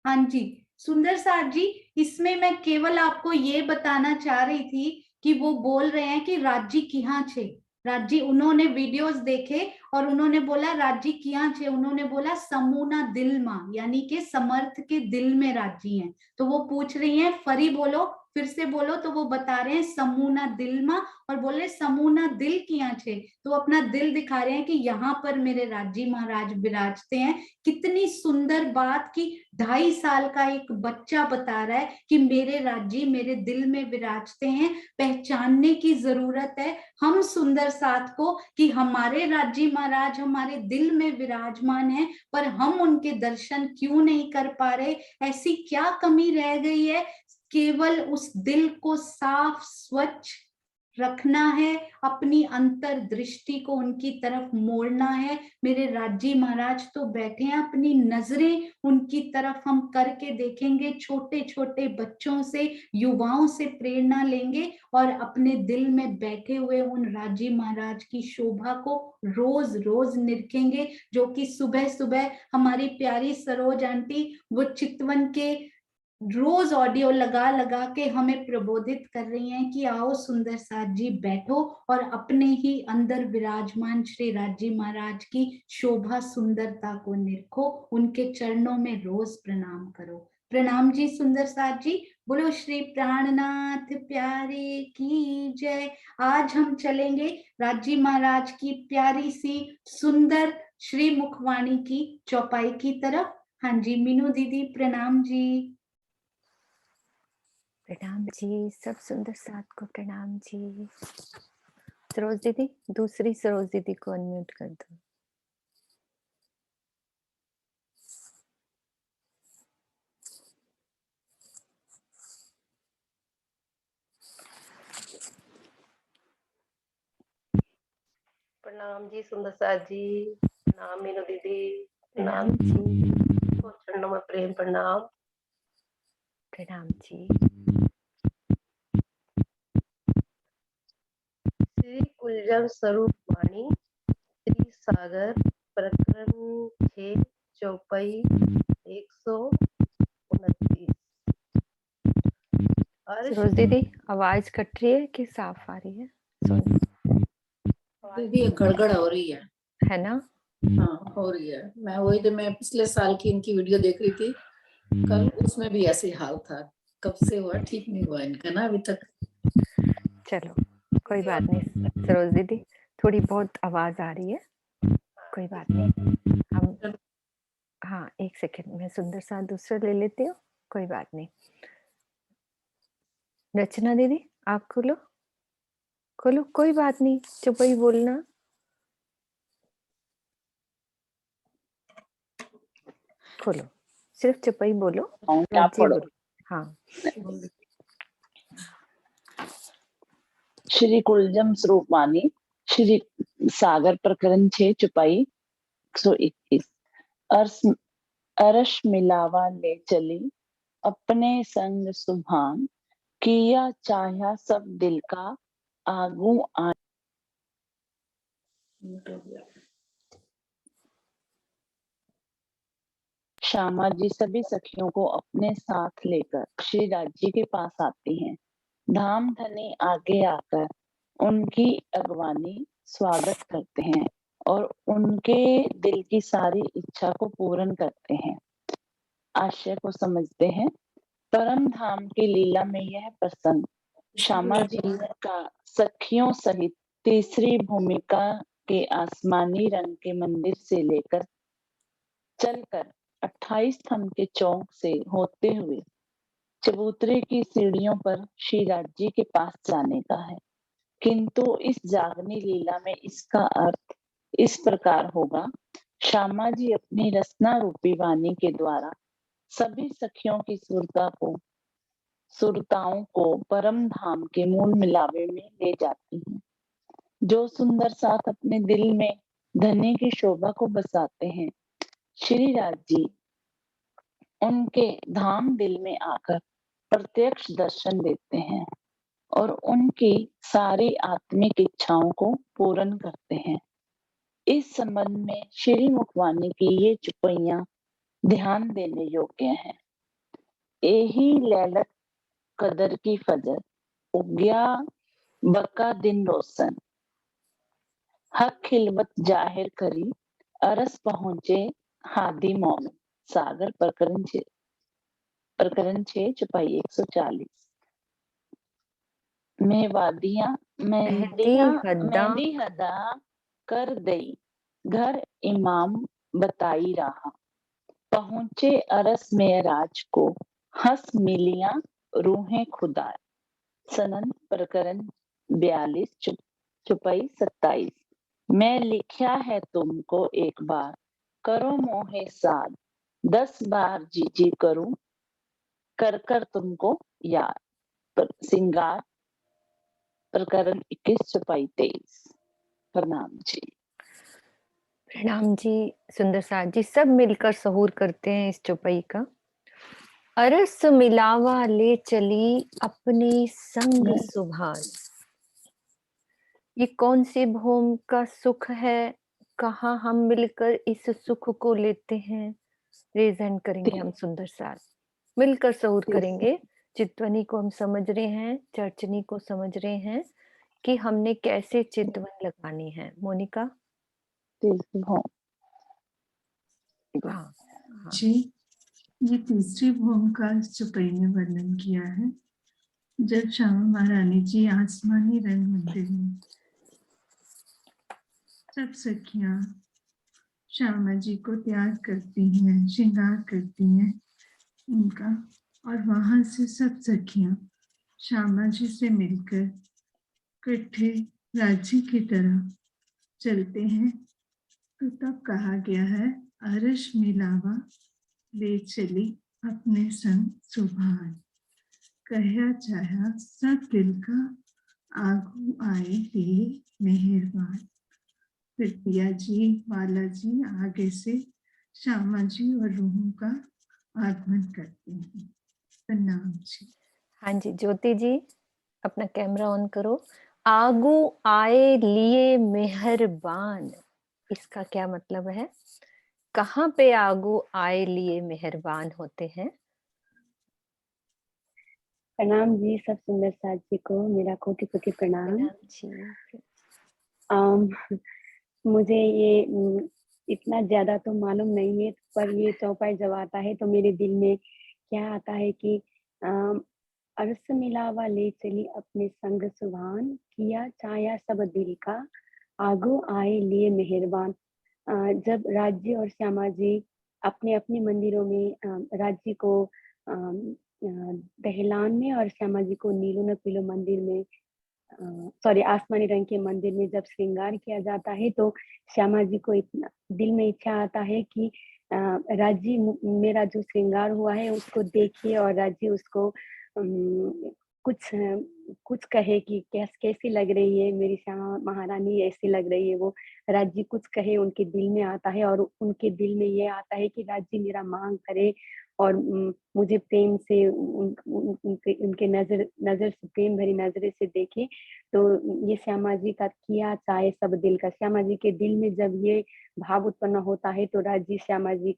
हाँ जी, सुंदर साथ जी, इसमें मैं केवल आपको ये बताना चाह रही थी कि वो बोल रहे हैं कि राज्जी किहाँ छे। राज्जी, उन्होंने वीडियोस देखे और उन्होंने बोला राज्जी किहाँ छे, उन्होंने बोला समूना दिल मां, यानी कि समर्थ के दिल में राज्जी हैं। तो वो पूछ रही हैं फरी बोलो, फिर से बोलो, तो वो बता रहे हैं समूना दिल मां, और बोल रहे समूना दिल किहाँ छे, तो अपना दिल दिखा रहे हैं कि यहाँ पर मेरे राज्जी महाराज विराजते हैं। कितनी सुंदर बात कि 2.5 साल का एक बच्चा बता रहा है कि मेरे राज्जी मेरे दिल में विराजते हैं। पहचानने की जरूरत है हम सुंदर साथ को कि हमारे राज्जी महाराज हमारे दिल में विराजमान है, पर हम उनके दर्शन क्यों नहीं कर पा रहे? ऐसी क्या कमी रह गई है? केवल उस दिल को साफ स्वच्छ रखना है, अपनी अंतर्दृष्टि को उनकी तरफ मोड़ना है। मेरे राजी महाराज तो बैठे हैं, अपनी नजरें उनकी तरफ हम करके देखेंगे, छोटे छोटे बच्चों से, युवाओं से प्रेरणा लेंगे और अपने दिल में बैठे हुए उन राजी महाराज की शोभा को रोज रोज निरखेंगे। जो कि सुबह सुबह हमारी प्यारी सरोज आंटी वो चितवन के रोज ऑडियो लगा लगा के हमें प्रबोधित कर रही हैं कि आओ सुंदर साथ जी बैठो और अपने ही अंदर विराजमान श्री राजी महाराज की शोभा सुंदरता को निरखो, उनके चरणों में रोज प्रणाम करो। प्रणाम जी सुंदर साथ जी। बोलो श्री प्राणनाथ प्यारे की जय। आज हम चलेंगे राजी महाराज की प्यारी सी सुंदर श्री मुखवाणी की चौपाई की तरफ। हाँ जी मीनू दीदी प्रणाम जी। प्रणाम जी, सब सुंदर साथ को प्रणाम जी। सरोज दीदी, दूसरी सरोज दीदी को अनम्यूट कर दो। प्रणाम जी सुंदर साथ जी, प्रणाम मीनू दीदी, प्रणाम जी। चरणों में प्रेम प्रणाम। प्रणाम जी। श्री कुलजम स्वरूप वाणी श्री सागर प्रकरण 6 चौपाई 129। सरोज दीदी, आवाज कट रही है कि साफ आ रही है? दीदी ये गड़गड़ हो रही है ना? हाँ हो रही है। मैं पिछले साल की इनकी वीडियो देख रही थी कल, उसमें भी ऐसे हाल था। कब से हुआ, ठीक नहीं हुआ इनका ना अभी तक। चलो कोई बात नहीं सरोज दीदी, थोड़ी बहुत आवाज आ रही है, कोई बात नहीं। हम हाँ एक सेकंड में सुंदर साथ दूसरा ले लेती हूँ, कोई बात नहीं। रचना दीदी आप खोलो खोलो, कोई बात नहीं, चुप ही बोलना। खोलो, सिर्फ चुप ही बोलो। आप पढ़ो। हाँ। श्री कुलजम स्वरूप वाणी श्री सागर प्रकरण 6 चुपाई 121। अरस मिलावा ले चली अपने संग सुभान, किया चाहा सब दिल का आगू आ। श्यामा जी सभी सखियों को अपने साथ लेकर श्री राज्य के पास आती हैं। धाम धनी आगे आकर उनकी अगवानी स्वागत करते हैं और उनके दिल की सारी इच्छा को पूर्ण करते हैं। आशय को समझते हैं। परम धाम की लीला में यह प्रसंग श्यामा जी का सखियों सहित तीसरी भूमिका के आसमानी रंग के मंदिर से लेकर चलकर 28 थम के चौक से होते हुए चबूतरे की सीढ़ियों पर श्री राज्य के पास जाने का है। किंतु इस जागनी लीला में इसका अर्थ इस प्रकार होगा। श्यामा जी अपनी रसना रूपी वाणी के द्वारा सभी सखियों की सुरताओं को परम धाम के मूल मिलावे में ले जाती हैं। जो सुंदर साथ अपने दिल में धनी की शोभा को बसाते हैं, श्री राज्य उनके धाम दिल में आकर प्रत्यक्ष दर्शन देते हैं और उनकी सारी आत्मिक इच्छाओं को पूर्ण करते हैं। इस संबंध में श्री मुखवाणी की ये चुपैया ध्यान देने योग्य है। एही लैलत कदर की फजर उग्या बका दिन रोशन, हक खिलवत जाहिर करी अरस पहुंचे हादी मोमिन। सागर प्रकरण 6 चुपाई 140। मेहदी हदा कर दई घर इमाम बताई रहा, पहुंचे अरस में राज को हंस मिलिया रूहें खुदा। सनन प्रकरण 42 चुपाई 27। मैं लिखा है तुमको एक बार करो मोहे साथ, 10 बार जी जी करूं कर कर तुमको याद। सिंगार प्रकरण 21 चौपाई 23। प्रणाम जी। प्रणाम जी। सुंदर साथ जी सब मिलकर सहूर करते हैं इस चौपाई का। अरस मिलावा ले चली अपने संग सुभान। ये कौन सी भूम का सुख है, कहाँ हम मिलकर इस सुख को लेते हैं। रेजन करेंगे हम सुंदर साथ, मिलकर सहूर करेंगे। चितवनी को हम समझ रहे हैं, चर्चनी को समझ रहे हैं कि हमने कैसे चितवन लगानी है। मोनिका। भूम हाँ हाँ जी, ये तीसरी भूम का इस चौपाई में वर्णन किया है। जब श्यामा महारानी जी आसमानी रंग मंदिर में सब सखियां श्यामा जी को तैयार करती हैं, श्रृंगार करती हैं उनका, और वहां से सब सखियां श्यामा जी से मिलकर इकट्ठे राज्य की तरफ चलते हैं। तो तब कहा गया है, अरश मिलावा ले चली अपने संग सुभान। कहया चाहा सब दिल का आगू आए दिए मेहरबान। फिर पिया जी, बालाजी आगे से श्यामा जी और रूहों का आगमन करते हैं। प्रणाम जी। हाँ जी। ज्योति जी अपना कैमरा ऑन करो। आगू आए लिए मेहरबान, इसका क्या मतलब है? कहाँ पे आगू आए लिए मेहरबान होते हैं? प्रणाम जी सब सुंदर साथ जी को मेरा कोटि कोटि प्रणाम। प्रणाम जी। मुझे ये इतना ज्यादा तो मालूम नहीं है, पर ये चौपाई जब आता है तो मेरे दिल में क्या आता है कि अरस मिलावा ले चली अपने संग सुभान। किया चाया सब दिल का आगू आए लिए मेहरबान। जब राज्य और श्यामा जी अपने अपने मंदिरों में राज्य को दहलान में और श्यामा जी को नीलो न पीलो मंदिर में सॉरी आसमानी रंग के मंदिर में जब श्रृंगार किया जाता है तो श्यामा जी को इतना दिल में इच्छा आता है कि राज्य मेरा जो श्रृंगार हुआ है उसको देखिए और राज्य उसको कुछ कुछ कहे कि कैसी लग रही है मेरी श्यामा महारानी, ऐसी लग रही है वो। राज्य कुछ कहे, उनके दिल में आता है और उनके दिल में ये आता है कि राज्य मेरा मांग करे और मुझे प्रेम से उनके नजर से प्रेम भरी नजरे से देखे। तो ये श्यामा जी का किया चाहे सब दिल का, श्यामा जी के दिल में जब ये भाव उत्पन्न होता है तो राज्य श्यामा जी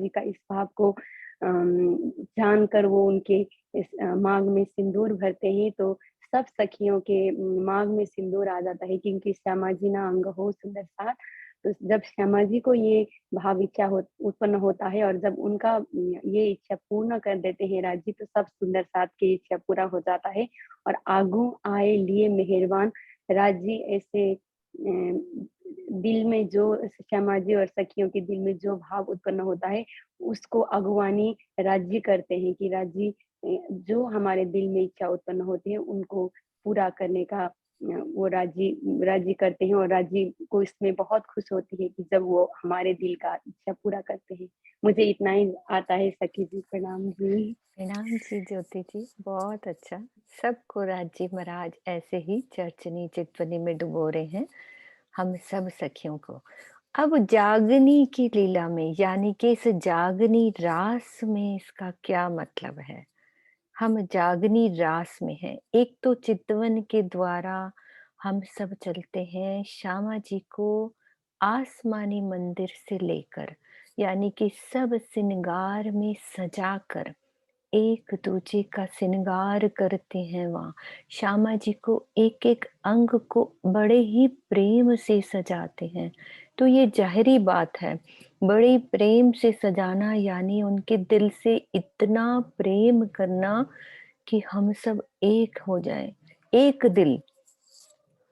का इस भाव को जानकर वो उनके इस मांग में सिंदूर भरते हैं। तो सब सखियों के मांग में सिंदूर आ जाता है, क्योंकि श्यामा जी ना अंग हो सुंदर साथ। तो जब श्यामा जी को ये भाव इच्छा उत्पन्न होता है और जब उनका ये इच्छा पूर्ण कर देते हैं राज्य, तो सब सुंदर साथ की इच्छा पूरा हो जाता है और आगू आए लिए मेहरबान। राज्य ऐसे दिल में जो श्यामा जी और सखियों के दिल में जो भाव उत्पन्न होता है उसको अगवानी राज्य करते हैं कि राज्य जो हमारे दिल में इच्छा उत्पन्न होती है उनको पूरा करने का वो राजी करते हैं और राजी को इसमें बहुत खुश होती है कि जब वो हमारे दिल का इच्छा पूरा करते हैं। मुझे इतना ही आता है सखी जी। प्रणाम जी। प्रणाम जी ज्योति जी, बहुत अच्छा। सबको राज्य महाराज ऐसे ही चर्चनी चितवनी में डुबो रहे हैं हम सब सखियों को। अब जागनी की लीला में यानी कि इस जागनी रास में इसका क्या मतलब है? हम जागनी रास में हैं। एक तो चितवन के द्वारा हम सब चलते हैं श्यामा जी को आसमानी मंदिर से लेकर, यानी कि सब श्रृंगार में सजाकर एक दूजे का श्रृंगार करते हैं। वहाँ श्यामा जी को एक एक अंग को बड़े ही प्रेम से सजाते हैं। तो ये जाहिरी बात है, बड़े प्रेम से सजाना यानी उनके दिल से इतना प्रेम करना कि हम सब एक हो जाएं, एक दिल।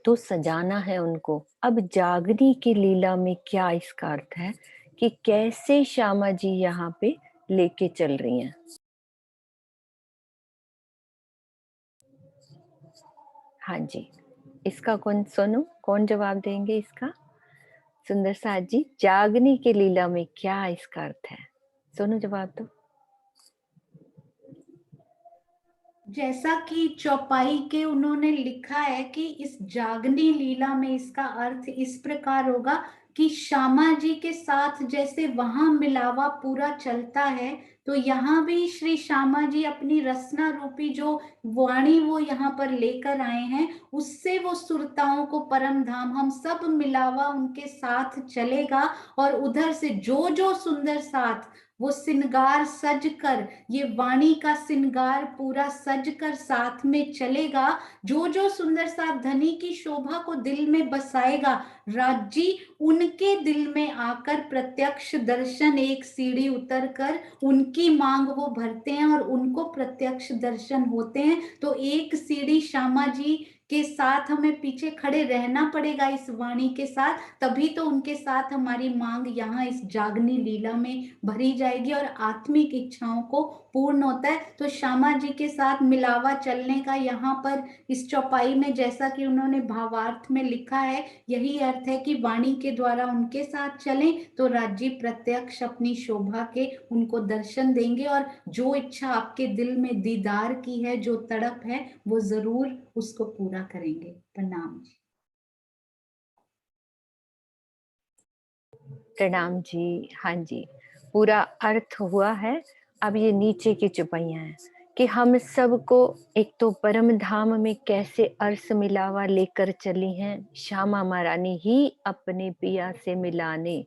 तो सजाना है उनको। अब जागनी की लीला में क्या इसका अर्थ है कि कैसे श्यामा जी यहाँ पे लेके चल रही हैं। हाँ जी, इसका कौन जवाब देंगे इसका? सुंदर साथ जी, जागनी की लीला में क्या इसका अर्थ है? सोनू जवाब दो। जैसा कि चौपाई के उन्होंने लिखा है कि इस जागनी लीला में इसका अर्थ इस प्रकार होगा कि श्यामा जी के साथ जैसे वहां मिलावा पूरा चलता है, तो यहाँ भी श्री श्यामा जी अपनी रसना रूपी जो वाणी वो यहाँ पर लेकर आए हैं, उससे वो सुरताओं को परम धाम हम सब मिलावा उनके साथ चलेगा। और उधर से जो जो सुंदर साथ वो सिंगार सज कर, ये वाणी का सिंगार पूरा सज कर साथ में चलेगा, जो जो सुंदर साथ धनी की शोभा को दिल में बसाएगा, राजी उनके दिल में आकर प्रत्यक्ष दर्शन एक सीढ़ी उतर कर उनकी मांग वो भरते हैं और उनको प्रत्यक्ष दर्शन होते हैं। तो एक सीढ़ी श्यामा जी के साथ हमें पीछे खड़े रहना पड़ेगा इस वाणी के साथ, तभी तो उनके साथ हमारी मांग यहाँ इस जागनी लीला में भरी जाएगी और आत्मिक इच्छाओं को पूर्ण होता है। तो श्यामा जी के साथ मिलावा चलने का यहाँ पर इस चौपाई में जैसा कि उन्होंने भावार्थ में लिखा है, यही अर्थ है कि वाणी के द्वारा उनके साथ चलें तो राज्य प्रत्यक्ष अपनी शोभा के उनको दर्शन देंगे और जो इच्छा आपके दिल में दीदार की है, जो तड़प है, वो जरूर उसको पूरा करेंगे। प्रणाम जी। प्रणाम जी। हाँ जी, पूरा अर्थ हुआ है। अब ये नीचे की चुपैया है कि हम सबको एक तो परम धाम में कैसे अर्स मिलावा लेकर चली हैं श्यामा महारानी ही अपने पिया से मिलाने,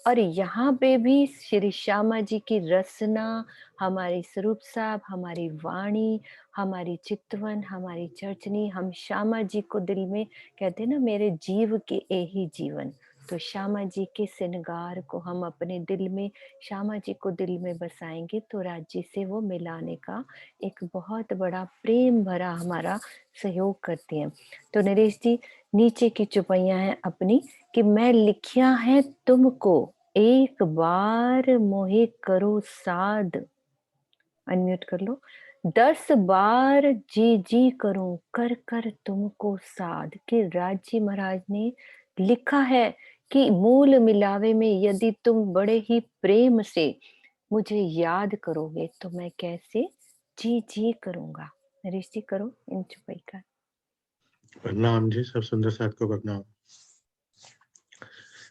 और यहाँ पे भी श्री श्यामा जी की रसना, हमारी स्वरूप साहब, हमारी वाणी, हमारी चितवन, हमारी चर्चनी, हम श्यामा जी को दिल में कहते हैं ना, मेरे जीव के यही जीवन। तो श्यामा जी के श्रृंगार को हम अपने दिल में, श्यामा जी को दिल में बसाएंगे तो राज्य से वो मिलाने का एक बहुत बड़ा प्रेम भरा हमारा सहयोग करती हैं। तो नरेश जी, नीचे की चुपैया है अपनी कि मैं लिखिया है तुमको एक बार मोहे करो साध, अनम्यूट कर लो, 10 बार जी जी करूं कर कर तुमको साध। कि राजी महाराज ने लिखा है कि मूल मिलावे में यदि तुम बड़े ही प्रेम से मुझे याद करोगे तो मैं कैसे जी जी करूंगा। नरेश जी करो इन चुपाई का। प्रणाम जी, सब सुंदर साथ को प्रणाम।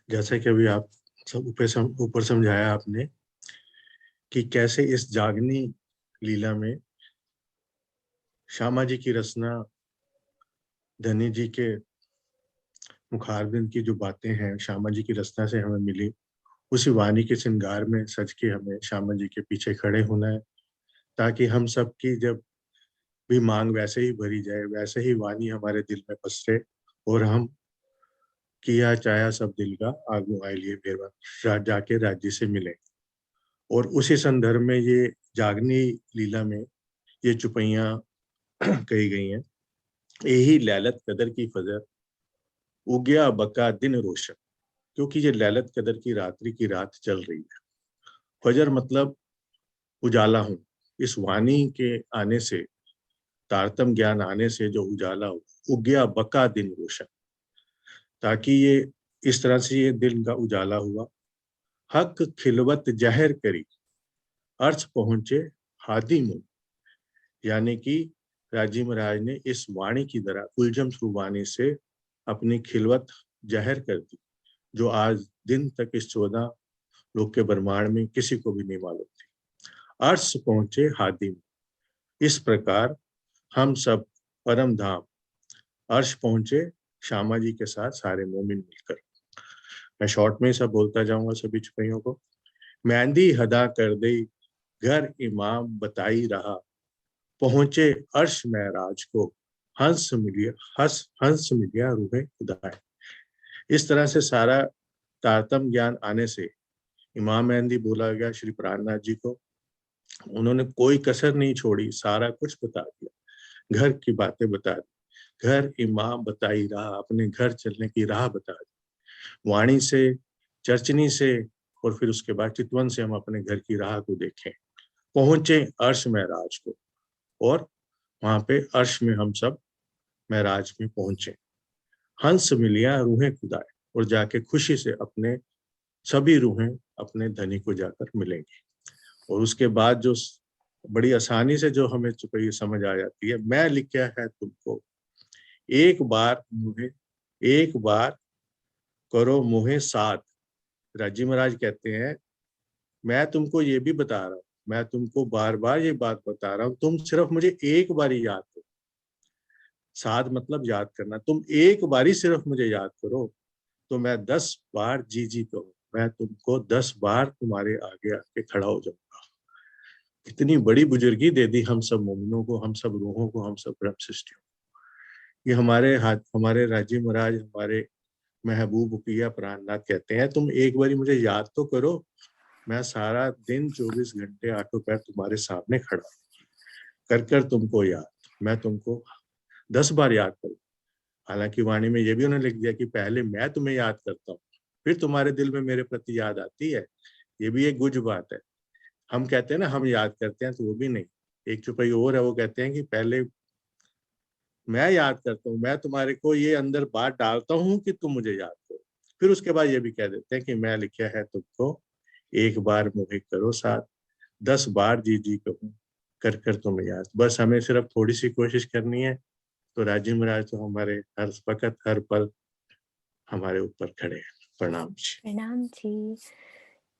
जैसे कि अभी आप सब ऊपर समझाया आपने कि कैसे इस जागनी लीला में श्यामा जी की रचना, धनी जी के मुखारबिंद की जो बातें हैं श्यामा जी की रचना से हमें मिली, उसी वाणी के श्रृंगार में सज के हमें श्यामा जी के पीछे खड़े होना है, ताकि हम सबकी जब भी मांग वैसे ही भरी जाए, वैसे ही वाणी हमारे दिल में पसरे और हम किया चाया सब दिल का आगू आए लिए मेरा जाके राज्य से मिले। और उसी संदर्भ में ये जागनी लीला में ये चुपैया कही गई हैं। यही लैलत कदर की फजर उगया बका दिन रोशन, क्योंकि ये लैलत कदर की रात्रि की रात चल रही है। फजर मतलब उजाला हो, इस वाणी के आने से, तारतम ज्ञान आने से जो उजाला हो, उगया बका दिन रोशन, ताकि ये इस तरह से ये दिन का उजाला हुआ। हक खिलवत जहर करी अर्थ पहुंचे हादी मुंह, यानी कि राजी महाराज ने इस वाणी की तरह उलझम वाणी से अपनी खिलवत जहर कर दी, जो आज दिन तक इस 14 लोक के ब्रह्मांड में किसी को भी नहीं मालूम थी। अर्श पहुंचे हादी में, इस प्रकार हम सब परम धाम अर्श पहुंचे श्यामा जी के साथ सारे मोमिन मिलकर। मैं शॉर्ट में सब बोलता जाऊंगा सभी चुपैयों को। मेहंदी हदा कर दे घर इमाम बताई रहा, पहुंचे अर्श महराज को हंस मिलिया रूहे खुदा। इस तरह से सारा तारतम ज्ञान आने से इमाम मेहंदी बोला गया श्री प्राणनाथ जी को। उन्होंने कोई कसर नहीं छोड़ी, सारा कुछ बता दिया, घर की बातें बता दी, घर इमाम बताई रहा, अपने घर चलने की राह बता दी। वाणी से, चर्चनी से और फिर उसके बाद चितवन से हम अपने घर की राह को देखें। पहुंचे अर्श महराज को, और वहां पे अर्श में हम सब महराज में पहुंचे। हंस मिलिया रूहें खुदाए, और जाके खुशी से अपने सभी रूहें अपने धनी को जाकर मिलेंगी। और उसके बाद जो बड़ी आसानी से जो हमें चौपाई समझ आ जाती है। मैं लिखा है तुमको, एक बार करो मुहे साथ। राजी महाराज कहते हैं मैं तुमको ये भी बता रहा हूँ, मैं तुमको बार बार ये बात बता रहा हूँ, तुम सिर्फ मुझे एक बार ही याद करो। साथ मतलब याद करना। तुम एक बारी सिर्फ मुझे याद करो तो मैं 10 बार जी जी कहूँ, मैं तुमको 10 बार तुम्हारे आगे आके खड़ा हो जाऊंगा। इतनी बड़ी बुजुर्गी दे दी हम सब मोमिनों को, हम सब रूहों को, हम सब ब्रह्म सृष्टियों को। ये हमारे हाथ, हमारे राजी महाराज, हमारे महबूब उकिया प्राणनाथ कहते हैं तुम एक बारी मुझे याद तो करो, मैं सारा दिन 24 घंटे आठों पैर तुम्हारे सामने खड़ा कर तुमको याद, मैं तुमको 10 बार याद करूँ। हालांकि वाणी में ये भी उन्होंने लिख दिया कि पहले मैं तुम्हें याद करता हूँ, फिर तुम्हारे दिल में मेरे प्रति याद आती है। ये भी एक गुज बात है। हम कहते हैं ना हम याद करते हैं, तो वो भी नहीं। एक चौपाई और है, वो कहते हैं कि पहले मैं याद करता हूँ, मैं तुम्हारे को ये अंदर बात डालता हूँ कि तुम मुझे याद करो, फिर उसके बाद ये भी कह देते हैं कि मैं लिखा है तुमको, एक बार मुझे करो साथ, 10 बार जी जी कहूँ कर तुम्हें याद। बस हमें सिर्फ थोड़ी सी कोशिश करनी है, तो राजी महाराज तो हमारे हर वक्त हर पल हमारे ऊपर खड़े हैं। प्रणाम जी। प्रणाम जी।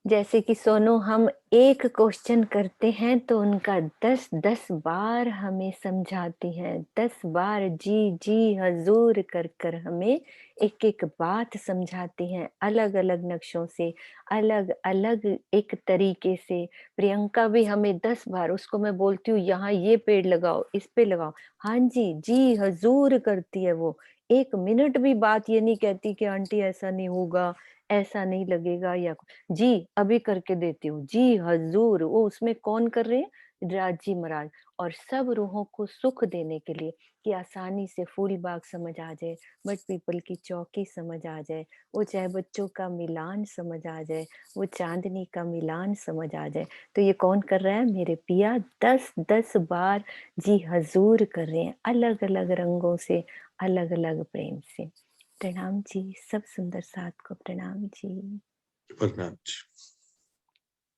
जैसे कि सोनू, हम एक क्वेश्चन करते हैं तो उनका 10-10 बार हमें समझाती हैं, 10 बार जी जी हजूर कर हमें एक एक बात समझाती हैं, अलग अलग नक्शों से, अलग अलग एक तरीके से। प्रियंका भी हमें 10 बार, उसको मैं बोलती हूँ यहाँ ये पेड़ लगाओ, इस पे लगाओ, हाँ जी जी हजूर करती है वो। 1 मिनट भी बात ये नहीं कहती कि आंटी ऐसा नहीं होगा, ऐसा नहीं लगेगा, या जी अभी करके देती हूँ, जी हजूर। वो उसमें कौन कर रहे हैं? राजी महाराज। और सब रूहों को सुख देने के लिए कि आसानी से फूल बाग समझ आ जाए, बट पीपल की चौकी समझ आ जाए, वो चाहे बच्चों का मिलान समझ आ जाए, वो चांदनी का मिलान समझ आ जाए। तो ये कौन कर रहा है? मेरे पिया 10-10 बार जी हजूर कर रहे हैं, अलग अलग रंगों से, अलग अलग प्रेम से। प्रणाम जी, सब सुंदर साथ को प्रणाम जी। प्रणाम जी।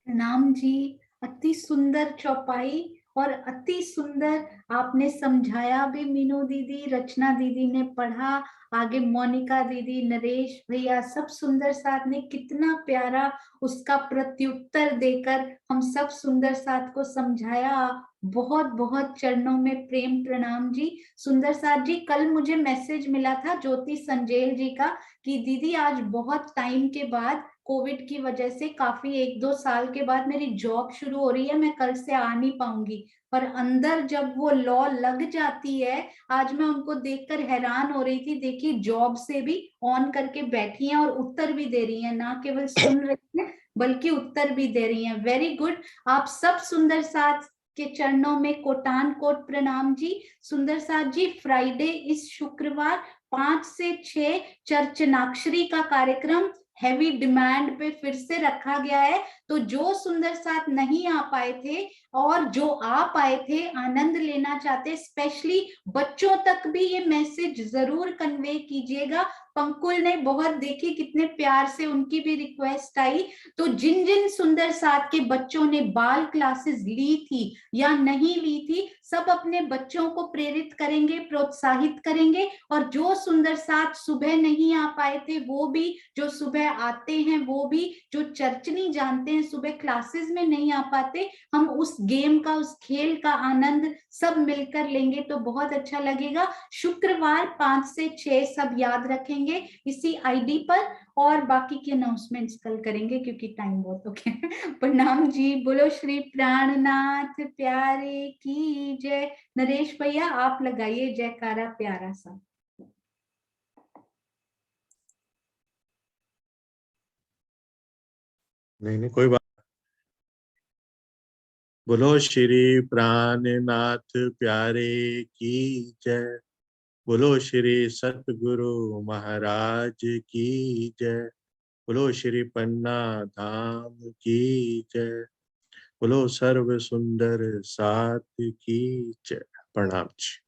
प्रणाम जी। अति सुंदर चौपाई और अति सुंदर आपने समझाया भी। मीनू दीदी, रचना दीदी ने पढ़ा, आगे मोनिका दीदी, नरेश भैया, सब सुंदर साथ ने कितना प्यारा उसका प्रत्युत्तर देकर हम सब सुंदर साथ को समझाया। बहुत बहुत चरणों में प्रेम प्रणाम जी। सुंदर साथ जी, कल मुझे मैसेज मिला था ज्योति संजेल जी का कि दीदी आज बहुत टाइम के बाद, कोविड की वजह से काफी 1-2 साल के बाद मेरी जॉब शुरू हो रही है, मैं कल से आ नहीं पाऊंगी। पर अंदर जब वो लॉ लग जाती है, आज मैं उनको देखकर हैरान हो रही थी। देखिए जॉब से भी ऑन करके बैठी हैं और उत्तर भी दे रही हैं, ना केवल सुन रही हैं बल्कि उत्तर भी दे रही हैं। Very good. आप सब सुंदर साथ के चरणों में कोटान कोट प्रणाम जी। सुंदर साथ जी, फ्राइडे इस शुक्रवार 5 से 6 चर्चनाक्षरी का कार्यक्रम हैवी डिमांड पे फिर से रखा गया है। तो जो सुंदर साथ नहीं आ पाए थे और जो आ पाए थे, आनंद लेना चाहते, स्पेशली बच्चों तक भी ये मैसेज जरूर कन्वे कीजिएगा। पंकुल ने बहुत देखी, कितने प्यार से उनकी भी रिक्वेस्ट आई। तो जिन जिन सुंदर साथ के बच्चों ने बाल क्लासेस ली थी या नहीं ली थी, सब अपने बच्चों को प्रेरित करेंगे, प्रोत्साहित करेंगे। और जो सुंदर साथ सुबह नहीं आ पाए थे वो भी, जो सुबह आते हैं वो भी, जो चर्च नहीं जानते हैं, सुबह क्लासेस में नहीं आ पाते, हम उस गेम का, उस खेल का आनंद सब मिलकर लेंगे तो बहुत अच्छा लगेगा। शुक्रवार 5 से 6 सब याद रखेंगे इसी आईडी पर, और बाकी की अनाउंसमेंट्स कल करेंगे क्योंकि टाइम बहुत हो गया। प्रणाम जी। बोलो श्री प्राणनाथ प्यारे की जय। नरेश भैया आप लगाइए जयकारा प्यारा सा। नहीं कोई बात। बोलो श्री प्राणनाथ प्यारे की जय। बोलो श्री सतगुरु महाराज की जय। बोलो श्री पन्ना धाम की जय। बोलो सर्व सुंदर साथ की जय। प्रणाम जी।